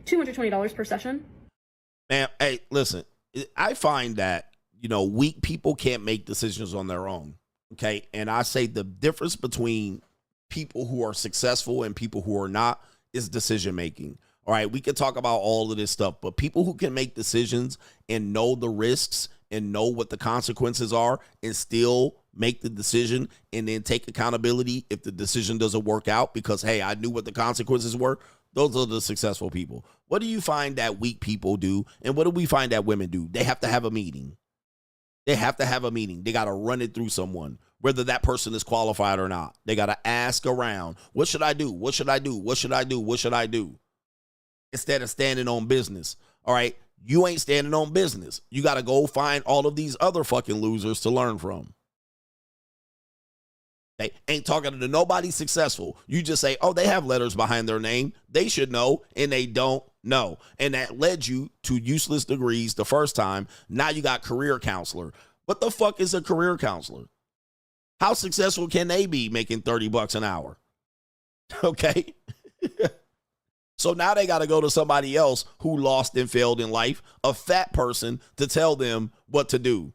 $220 per session. Man, hey, listen, I find that, you know, weak people can't make decisions on their own. Okay. And I say the difference between people who are successful and people who are not is decision making. All right. We could talk about all of this stuff, but people who can make decisions and know the risks and know what the consequences are and still make the decision and then take accountability if the decision doesn't work out because, hey, I knew what the consequences were. Those are the successful people. What do you find that weak people do? And what do we find that women do? They have to have a meeting. They have to have a meeting. They got to run it through someone, whether that person is qualified or not. They got to ask around, what should I do? What should I do? What should I do? What should I do? Instead of standing on business. All right. You ain't standing on business. You got to go find all of these other fucking losers to learn from. They ain't talking to nobody successful. You just say, oh, they have letters behind their name. They should know, and they don't know. And that led you to useless degrees the first time. Now you got career counselor. What the fuck is a career counselor? How successful can they be making $30 an hour? Okay. So now they got to go to somebody else who lost and failed in life, a fat person, to tell them what to do.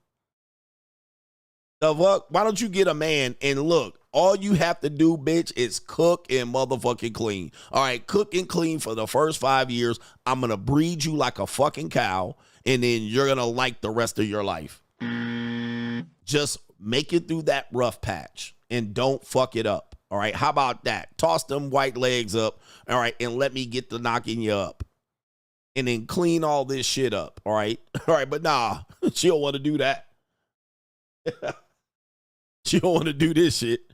The fuck? Why don't you get a man and look, all you have to do, bitch, is cook and motherfucking clean. All right, cook and clean for the first 5 years. I'm going to breed you like a fucking cow, and then you're going to like the rest of your life. Just make it through that rough patch and don't fuck it up. All right, how about that? Toss them white legs up, all right, and let me get to knocking you up. And then clean all this shit up, all right? All right, but nah, she don't want to do that. She don't want to do this shit.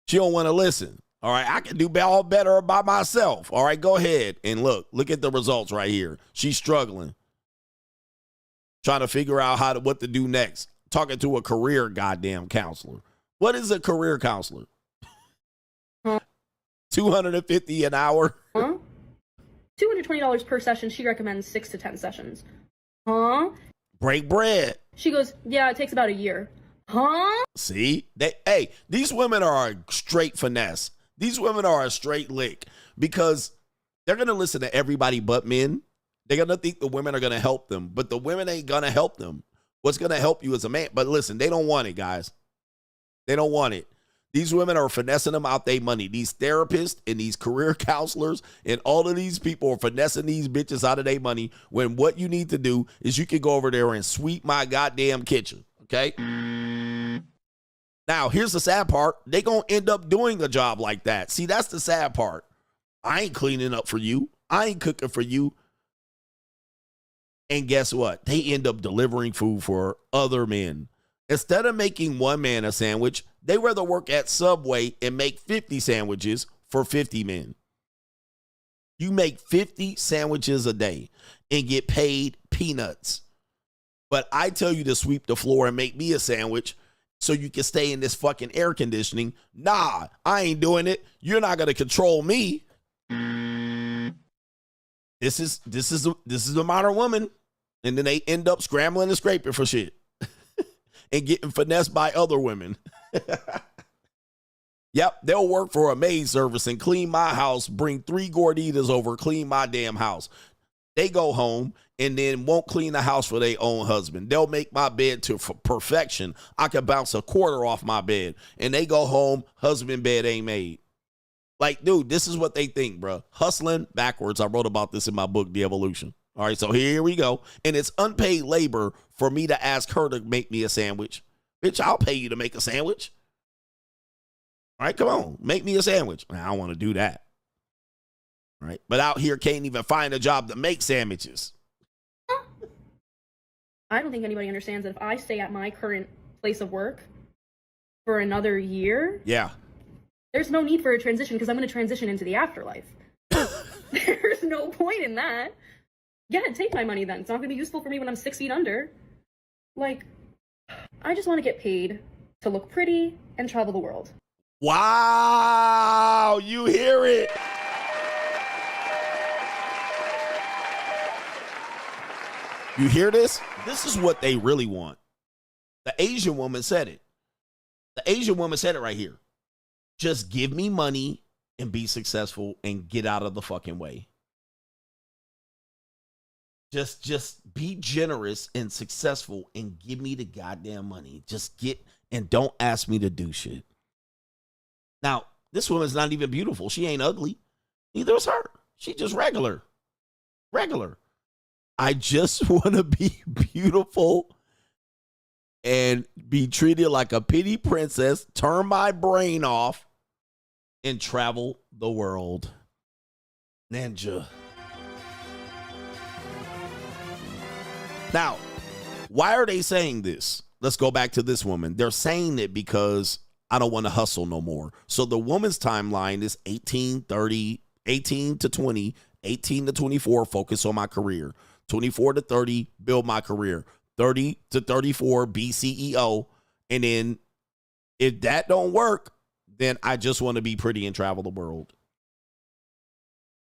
She don't want to listen. All right, I can do all better by myself. All right, go ahead and look at the results right here. She's struggling, trying to figure out what to do next. Talking to a career goddamn counselor. What is a career counselor? $250 an hour. Huh? $220 per session. She recommends 6 to 10 sessions. Huh? Break bread. She goes, yeah, it takes about a year. Huh? See? These women are a straight finesse. These women are a straight lick because they're going to listen to everybody but men. They're going to think the women are going to help them, but the women ain't going to help them. What's going to help you is a man. But listen, they don't want it, guys. They don't want it. These women are finessing them out their money. These therapists and these career counselors and all of these people are finessing these bitches out of their money when what you need to do is you can go over there and sweep my goddamn kitchen, okay? Now, here's the sad part. They going to end up doing a job like that. See, that's the sad part. I ain't cleaning up for you. I ain't cooking for you. And guess what? They end up delivering food for other men. Instead of making one man a sandwich, they rather work at Subway and make 50 sandwiches for 50 men. You make 50 sandwiches a day and get paid peanuts. But I tell you to sweep the floor and make me a sandwich so you can stay in this fucking air conditioning. Nah, I ain't doing it. You're not going to control me. This is the modern woman. And then they end up scrambling and scraping for shit. And getting finessed by other women. Yep, they'll work for a maid service and clean my house, bring 3 gorditas over, clean my damn house. They go home and then won't clean the house for their own husband. They'll make my bed to perfection. I can bounce a quarter off my bed. And they go home, husband bed ain't made. Like, dude, this is what they think, bro. Hustling backwards. I wrote about this in my book, The Evolution. All right, so here we go. And it's unpaid labor for me to ask her to make me a sandwich. Bitch, I'll pay you to make a sandwich. All right, come on. Make me a sandwich. I don't want to do that. All right, but out here can't even find a job to make sandwiches. I don't think anybody understands that if I stay at my current place of work for another year, yeah, there's no need for a transition because I'm going to transition into the afterlife. There's no point in that. Yeah, take my money then. It's not going to be useful for me when I'm 6 feet under. Like, I just want to get paid to look pretty and travel the world. Wow, you hear it. You hear this? This is what they really want. The Asian woman said it. The Asian woman said it right here. Just give me money and be successful and get out of the fucking way. Just be generous and successful and give me the goddamn money. Just get, and don't ask me to do shit. Now, this woman's not even beautiful. She ain't ugly. Neither is her. She just regular. Regular. I just want to be beautiful and be treated like a petty princess, turn my brain off, and travel the world. Ninja. Now, why are they saying this? Let's go back to this woman. They're saying it because I don't want to hustle no more. So the woman's timeline is 18 to 20, 18 to 24, focus on my career. 24 to 30, build my career. 30 to 34, be CEO. And then if that don't work, then I just want to be pretty and travel the world.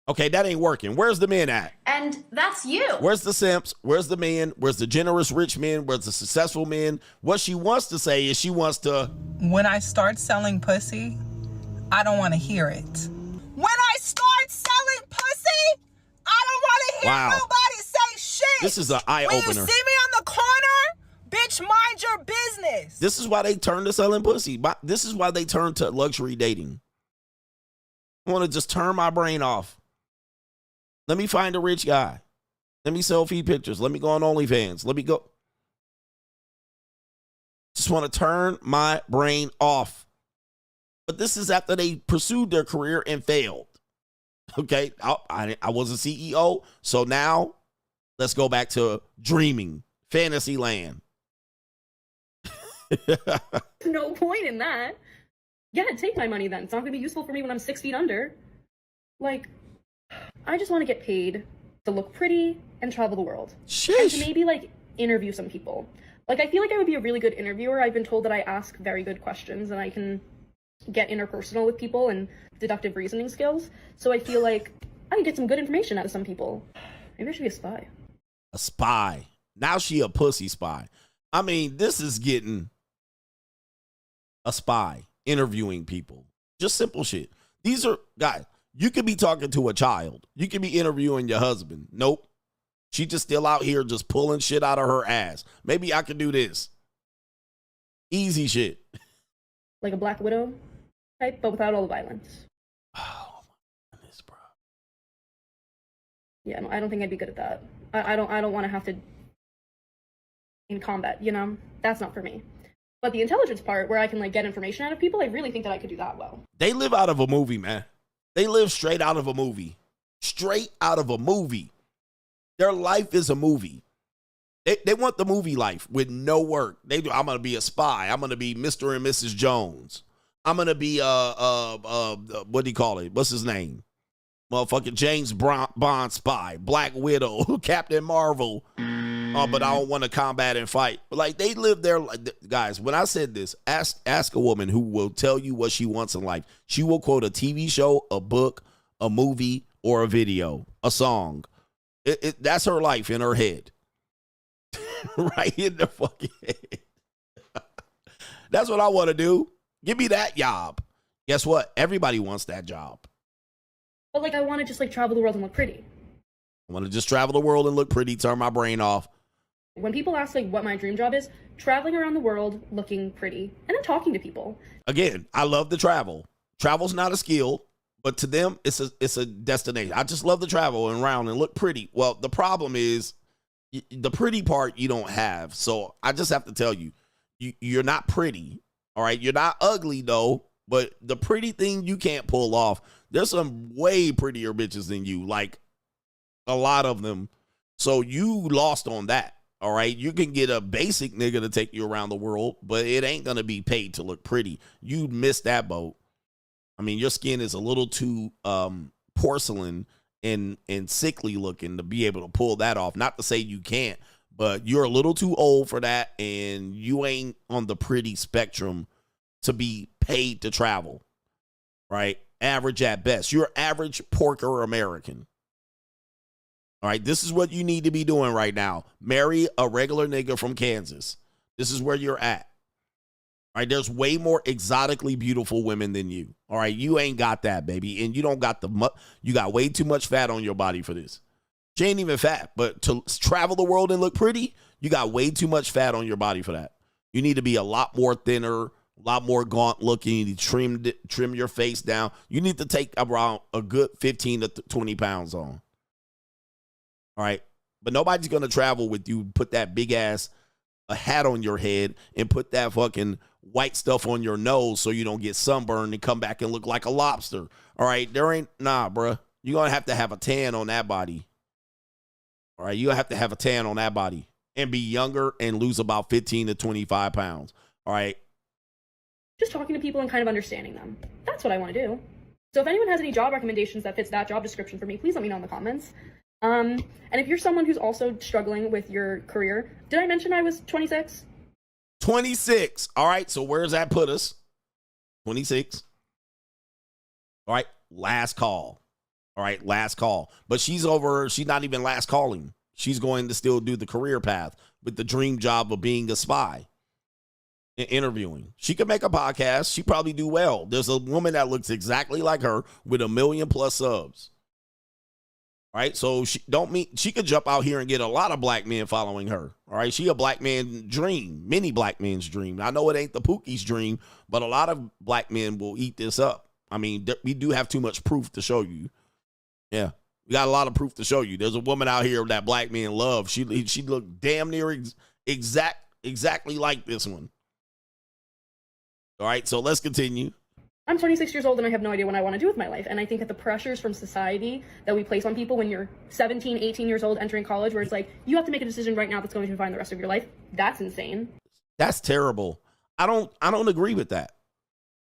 Okay, that ain't working. Where's the men at? And that's you. Where's the simps? Where's the men? Where's the generous rich men? Where's the successful men? What she wants to say is she wants to... When I start selling pussy, I don't want to hear it. When I start selling pussy, I don't want to hear nobody say shit. This is an eye-opener. When you see me on the corner, bitch, mind your business. This is why they turn to selling pussy. This is why they turn to luxury dating. I want to just turn my brain off. Let me find a rich guy. Let me sell feed pictures. Let me go on OnlyFans. Let me go. Just want to turn my brain off. But this is after they pursued their career and failed. Okay, I was a CEO, so now let's go back to dreaming, fantasy land. No point in that. Yeah, take my money then. It's not going to be useful for me when I'm 6 feet under. Like, I just want to get paid to look pretty and travel the world. Sheesh. And to maybe, like, interview some people. Like, I feel like I would be a really good interviewer. I've been told that I ask very good questions and I can get interpersonal with people and deductive reasoning skills. So I feel like I can get some good information out of some people. Maybe I should be a spy. A spy. Now she a pussy spy. I mean, this is getting a spy, interviewing people. Just simple shit. These are, guys, you could be talking to a child. You could be interviewing your husband. Nope. She just still out here just pulling shit out of her ass. Maybe I could do this. Easy shit. Like a Black Widow type, but without all the violence. Oh my goodness, bro. Yeah, no, I don't think I'd be good at that. I don't want to have to in combat, you know? That's not for me. But the intelligence part, where I can like get information out of people, I really think that I could do that well. They live out of a movie, man. They live straight out of a movie. Straight out of a movie. Their life is a movie. They want the movie life with no work. They do. I'm gonna be a spy. I'm gonna be Mr. and Mrs. Jones. I'm gonna be what do you call it? What's his name? Motherfucking James Bond spy, Black Widow, Captain Marvel. But I don't want to combat and fight. But like they live their guys. When I said this, ask a woman who will tell you what she wants in life. She will quote a TV show, a book, a movie, or a video, a song. That's her life in her head. Right in the fucking head. That's what I want to do. Give me that job. Guess what? Everybody wants that job. But like I want to just like travel the world and look pretty. I want to just travel the world and look pretty, turn my brain off. When people ask like what my dream job is, traveling around the world looking pretty and then talking to people. Again, I love to travel. Travel's not a skill, but to them it's a destination. I just love to travel and around and look pretty. Well, the problem is the pretty part you don't have. So I just have to tell you, you're not pretty. All right. You're not ugly though, but the pretty thing you can't pull off. There's some way prettier bitches than you, like a lot of them. So you lost on that. All right. You can get a basic nigga to take you around the world, but it ain't going to be paid to look pretty. You missed that boat. I mean, your skin is a little too porcelain and sickly looking to be able to pull that off. Not to say you can't, but you're a little too old for that, and you ain't on the pretty spectrum to be paid to travel, right? Average at best. You're average porker American. All right, this is what you need to be doing right now. Marry a regular nigga from Kansas. This is where you're at. All right, there's way more exotically beautiful women than you. All right, you ain't got that, baby. And you don't got you got way too much fat on your body for this. She ain't even fat, but to travel the world and look pretty, you got way too much fat on your body for that. You need to be a lot more thinner, a lot more gaunt looking. You need to trim your face down. You need to take around a good 15 to 20 pounds on. All right, but nobody's going to travel with you, put that big ass a hat on your head and put that fucking white stuff on your nose so you don't get sunburned and come back and look like a lobster. All right, nah, bruh. You're going to have a tan on that body. All right, you have to have a tan on that body and be younger and lose about 15 to 25 pounds. All right. Just talking to people and kind of understanding them. That's what I want to do. So if anyone has any job recommendations that fits that job description for me, please let me know in the comments. And if you're someone who's also struggling with your career, did I mention I was 26? 26. All right, so where's that put us? 26. All right, last call. All right, last call. But she's not even last calling. She's going to still do the career path with the dream job of being a spy and interviewing. She could make a podcast. She probably do well. There's a woman that looks exactly like her with 1 million+ subs. All right, so she could jump out here and get a lot of black men following her. All right, she a black man dream, many black men's dream. I know it ain't the Pookie's dream, but a lot of black men will eat this up. I mean, we do have too much proof to show you. Yeah, we got a lot of proof to show you. There's a woman out here that black men love. She looked damn near exactly like this one. All right, so let's continue. I'm 26 years old and I have no idea what I want to do with my life. And I think that the pressures from society that we place on people when you're 17, 18 years old entering college, where it's like, you have to make a decision right now that's going to define the rest of your life. That's insane. That's terrible. I don't agree with that.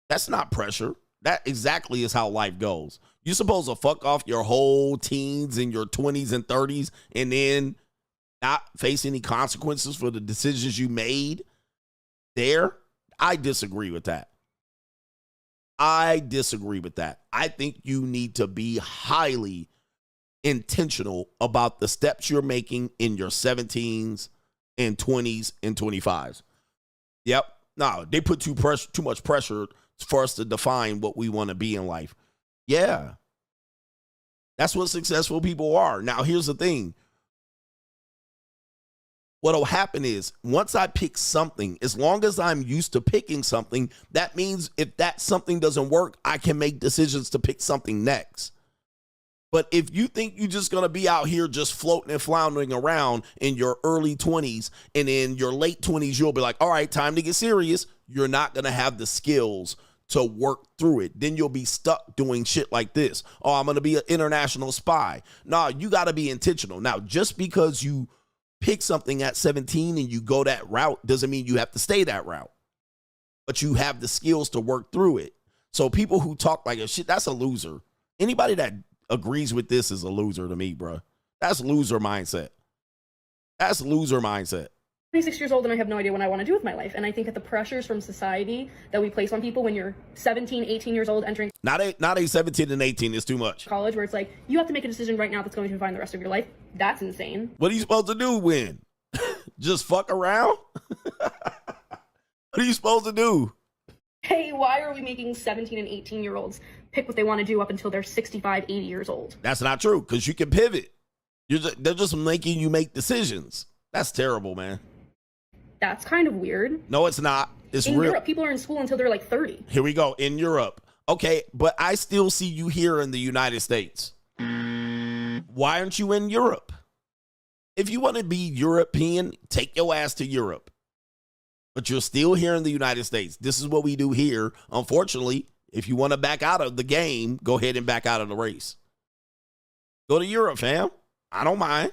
That's not pressure. That exactly is how life goes. You're supposed to fuck off your whole teens and your 20s and 30s and then not face any consequences for the decisions you made there. I disagree with that. I think you need to be highly intentional about the steps you're making in your 17s and 20s and 25s. Yep. No, they put too much pressure for us to define what we want to be in life. Yeah. That's what successful people are. Now, here's the thing. What'll happen is once I pick something, as long as I'm used to picking something, that means if that something doesn't work, I can make decisions to pick something next. But if you think you're just going to be out here just floating and floundering around in your early 20s and in your late 20s, you'll be like, all right, time to get serious. You're not going to have the skills to work through it. Then you'll be stuck doing shit like this. Oh, I'm going to be an international spy. No, you got to be intentional. Now, just because you pick something at 17 and you go that route doesn't mean you have to stay that route. But you have the skills to work through it. So people who talk like a shit, that's a loser. Anybody that agrees with this is a loser to me, bro. That's loser mindset. 26 years old and I have no idea what I want to do with my life. And I think that the pressures from society that we place on people when you're 17, 18 years old entering not a 17 and 18 is too much. College, where it's like, you have to make a decision right now that's going to define the rest of your life. That's insane. What are you supposed to do when? Just fuck around? What are you supposed to do? Hey, why are we making 17 and 18-year-olds pick what they want to do up until they're 65, 80 years old? That's not true, because you can pivot. They're just making you make decisions. That's terrible, man. That's kind of weird. No, it's not. It's in real. Europe, people are in school until they're like 30. Here we go. In Europe. Okay, but I still see you here in the United States. Why aren't you in Europe? If you want to be European, take your ass to Europe. But you're still here in the United States. This is what we do here. Unfortunately, if you want to back out of the game, go ahead and back out of the race. Go to Europe, fam. I don't mind.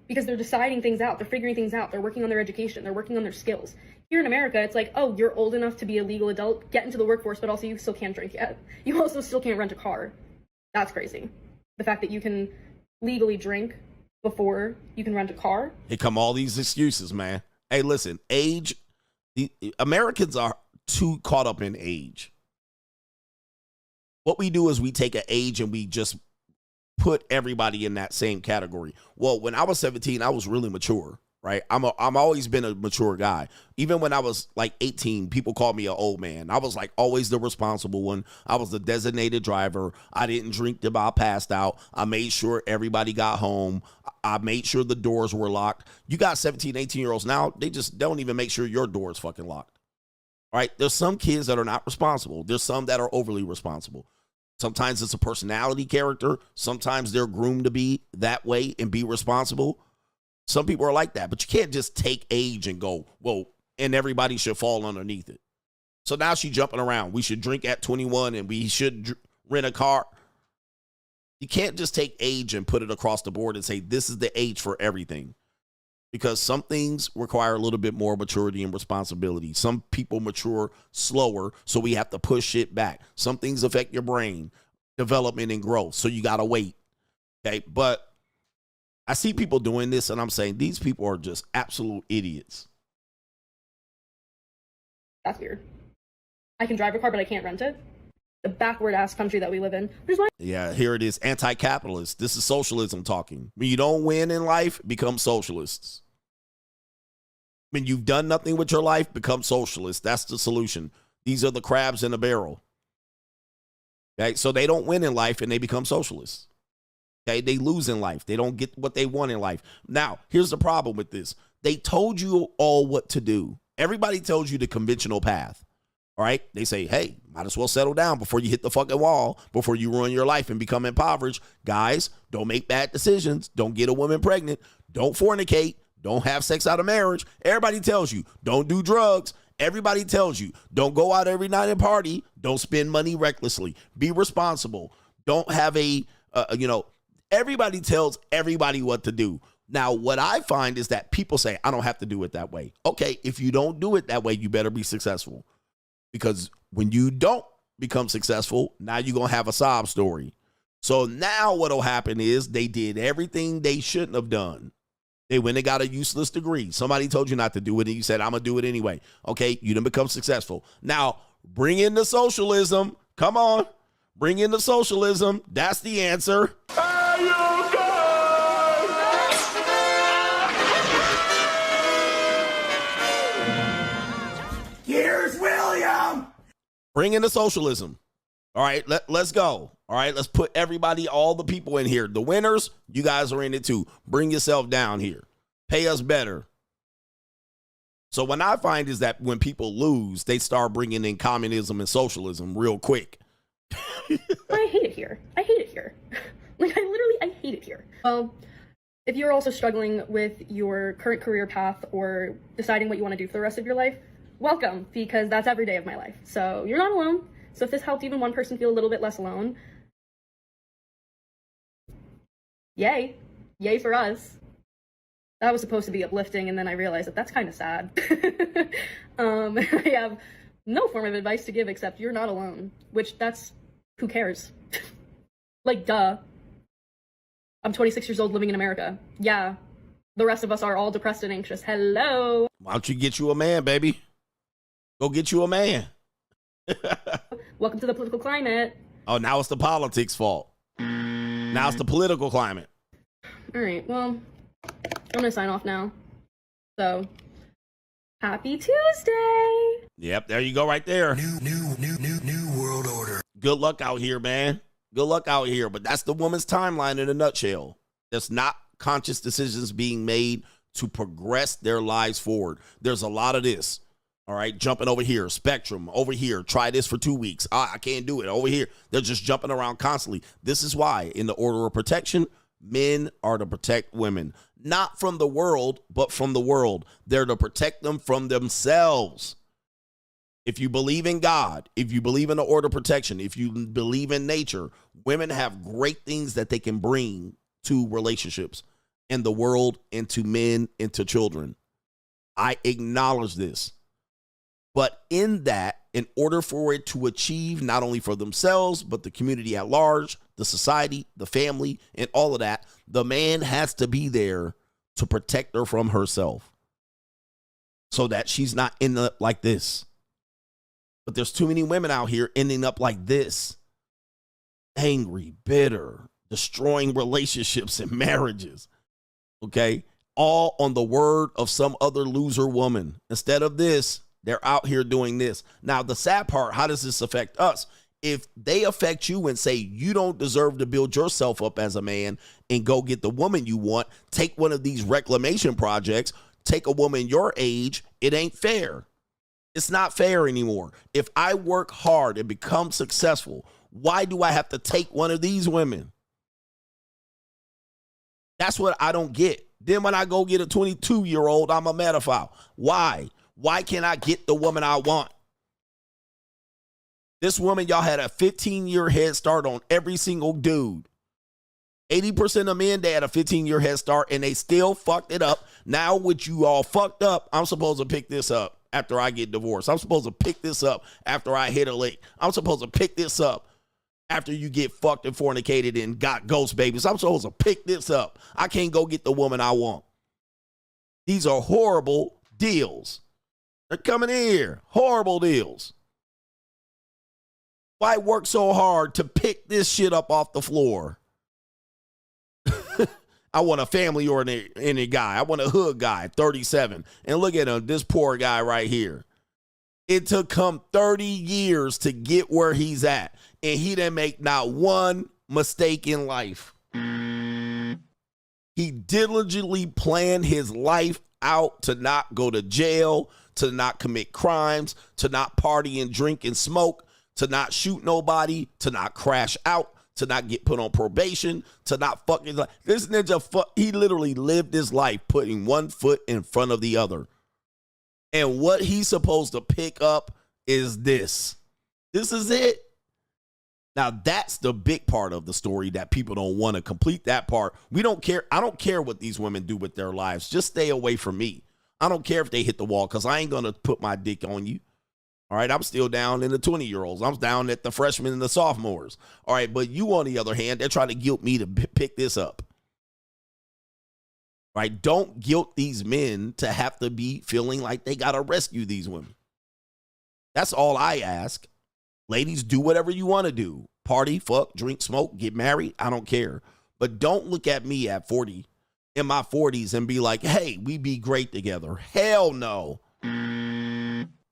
Because they're deciding things out. They're figuring things out. They're working on their education. They're working on their skills. Here in America, it's like, oh, you're old enough to be a legal adult, get into the workforce, but also you still can't drink yet. You also still can't rent a car. That's crazy. The fact that you can legally drink before you can rent a car. Here come all these excuses, man. Hey, listen, age, the Americans are too caught up in age. What we do is we take an age and we just put everybody in that same category. Well, when I was 17, I was really mature, right? I'm always been a mature guy. Even when I was like 18, people called me an old man. I was like always the responsible one. I was the designated driver. I didn't drink till I passed out. I made sure everybody got home. I made sure the doors were locked. You got 17, 18-year-olds now, they just don't even make sure your door is fucking locked. All right? There's some kids that are not responsible. There's some that are overly responsible. Sometimes it's a personality character. Sometimes they're groomed to be that way and be responsible. Some people are like that, but you can't just take age and go, whoa, and everybody should fall underneath it. So now she's jumping around. We should drink at 21 and we should rent a car. You can't just take age and put it across the board and say this is the age for everything. Because some things require a little bit more maturity and responsibility. Some people mature slower, so we have to push it back. Some things affect your brain, development and growth, so you got to wait. Okay, but I see people doing this, and I'm saying these people are just absolute idiots. That's weird. I can drive a car, but I can't rent it. The backward-ass country that we live in. Yeah, here it is, anti-capitalist. This is socialism talking. When you don't win in life, become socialists. When you've done nothing with your life, become socialist. That's the solution. These are the crabs in a barrel. Okay, so they don't win in life and they become socialists. Okay, they lose in life. They don't get what they want in life. Now, here's the problem with this. They told you all what to do. Everybody tells you the conventional path. All right, they say, hey, might as well settle down before you hit the fucking wall, before you ruin your life and become impoverished. Guys, don't make bad decisions. Don't get a woman pregnant. Don't fornicate. Don't have sex out of marriage. Everybody tells you, don't do drugs. Everybody tells you, don't go out every night and party. Don't spend money recklessly. Be responsible. Don't have everybody tells everybody what to do. Now, what I find is that people say, I don't have to do it that way. Okay, if you don't do it that way, you better be successful. Because when you don't become successful, now you're going to have a sob story. So now what'll happen is they did everything they shouldn't have done. They went and got a useless degree. Somebody told you not to do it, and you said, I'm going to do it anyway. Okay, you didn't become successful. Now, bring in the socialism. Come on. Bring in the socialism. That's the answer. Here's William. Bring in the socialism. All right, let's go. All right, let's put everybody, all the people in here. The winners, you guys are in it too. Bring yourself down here. Pay us better. So what I find is that when people lose, they start bringing in communism and socialism real quick. I hate it here. I hate it here. I hate it here. Well, if you're also struggling with your current career path or deciding what you want to do for the rest of your life, welcome, because that's every day of my life. So you're not alone. So if this helped even one person feel a little bit less alone, yay. Yay for us. That was supposed to be uplifting, and then I realized that that's kind of sad. I have no form of advice to give except you're not alone, which that's, who cares? Like, duh. I'm 26 years old living in America. Yeah. The rest of us are all depressed and anxious. Hello. Why don't you get you a man, baby? Go get you a man. Welcome to the political climate. Oh, now it's the politics' fault. Now it's the political climate. All right, well, I'm going to sign off now. So, happy Tuesday. Yep, there you go right there. New world order. Good luck out here, man. Good luck out here. But that's the woman's timeline in a nutshell. There's not conscious decisions being made to progress their lives forward. There's a lot of this. All right, jumping over here, spectrum, over here, try this for 2 weeks. I can't do it. Over here, they're just jumping around constantly. This is why, in the order of protection, men are to protect women. Not from the world, but from the world. They're to protect them from themselves. If you believe in God, if you believe in the order of protection, if you believe in nature, women have great things that they can bring to relationships and the world and to men and to children. I acknowledge this. But in that, in order for it to achieve not only for themselves, but the community at large, the society, the family, and all of that, the man has to be there to protect her from herself so that she's not ending up like this. But there's too many women out here ending up like this. Angry, bitter, destroying relationships and marriages. Okay? All on the word of some other loser woman. Instead of this, they're out here doing this. Now, the sad part, how does this affect us? If they affect you and say you don't deserve to build yourself up as a man and go get the woman you want, take one of these reclamation projects, take a woman your age, it ain't fair. It's not fair anymore. If I work hard and become successful, why do I have to take one of these women? That's what I don't get. Then when I go get a 22-year-old, I'm a pedophile. Why? Why can't I get the woman I want? This woman, y'all had a 15-year head start on every single dude. 80% of men, they had a 15-year head start, and they still fucked it up. Now, with you all fucked up, I'm supposed to pick this up after I get divorced. I'm supposed to pick this up after I hit a lick. I'm supposed to pick this up after you get fucked and fornicated and got ghost babies. I'm supposed to pick this up. I can't go get the woman I want. These are horrible deals. They're coming in here. Horrible deals. Why work so hard to pick this shit up off the floor? I want a family-oriented guy. I want a hood guy, 37. And look at him, this poor guy right here. It took him 30 years to get where he's at. And he didn't make not one mistake in life. He diligently planned his life out to not go to jail, to not commit crimes, to not party and drink and smoke, to not shoot nobody, to not crash out, to not get put on probation, to not fucking. This ninja, he literally lived his life putting one foot in front of the other. And what he's supposed to pick up is this. This is it. Now, that's the big part of the story that people don't want to complete that part. We don't care. I don't care what these women do with their lives. Just stay away from me. I don't care if they hit the wall because I ain't going to put my dick on you. All right, I'm still down in the 20-year-olds. I'm down at the freshmen and the sophomores. All right, but you, on the other hand, they're trying to guilt me to pick this up. All right, don't guilt these men to have to be feeling like they got to rescue these women. That's all I ask. Ladies, do whatever you want to do. Party, fuck, drink, smoke, get married. I don't care. But don't look at me at 40, in my 40s, and be like, hey, we be great together. Hell no.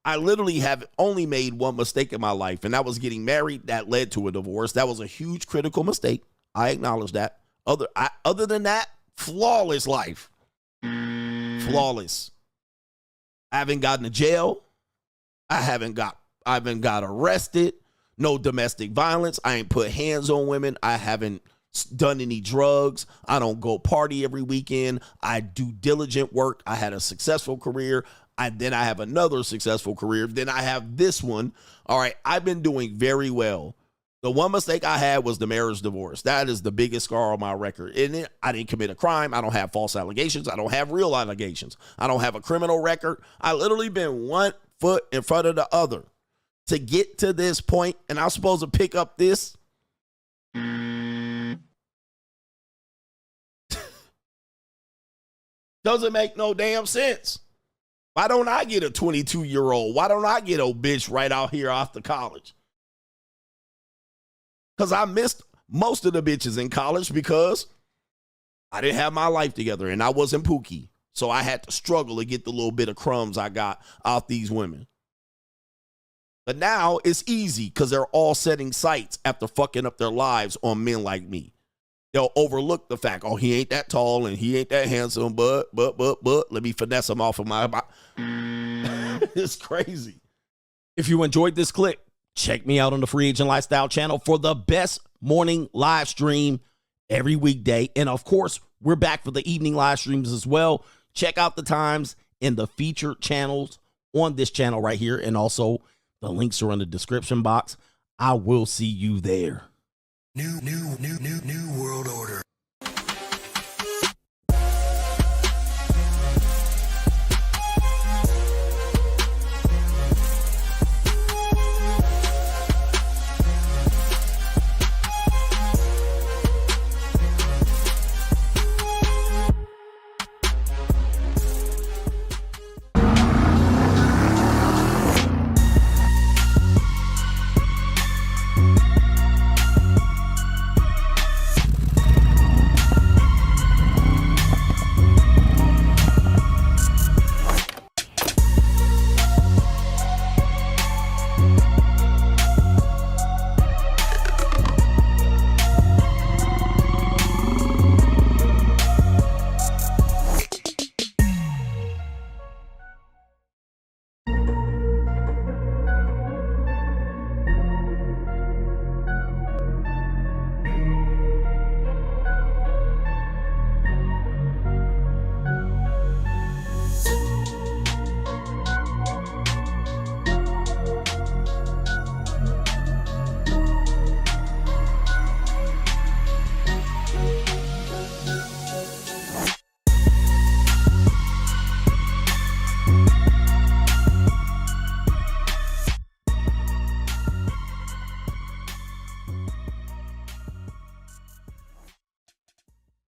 I literally have only made one mistake in my life, and that was getting married. That led to a divorce. That was a huge critical mistake. I acknowledge that. Other than that, flawless life. Flawless. I haven't gotten to jail. I haven't got arrested. No domestic violence. I ain't put hands on women. I haven't done any drugs. I don't go party every weekend. I do diligent work. I had a successful career. Then I have another successful career. Then I have this one. All right, I've been doing very well. The one mistake I had was the marriage divorce. That is the biggest scar on my record. And I didn't commit a crime. I don't have false allegations. I don't have real allegations. I don't have a criminal record. I literally been one foot in front of the other to get to this point, and I'm supposed to pick up this. Doesn't make no damn sense. Why don't I get a 22-year-old? Why don't I get a bitch right out here after college? Because I missed most of the bitches in college because I didn't have my life together and I wasn't Pookie. So I had to struggle to get the little bit of crumbs I got out these women. But now it's easy because they're all setting sights after fucking up their lives on men like me. They'll overlook the fact, oh, he ain't that tall and he ain't that handsome, but, let me finesse him off of my. It's crazy. If you enjoyed this clip, check me out on the Free Agent Lifestyle channel for the best morning live stream every weekday. And of course, we're back for the evening live streams as well. Check out the times in the featured channels on this channel right here. And also the links are in the description box. I will see you there. New world order.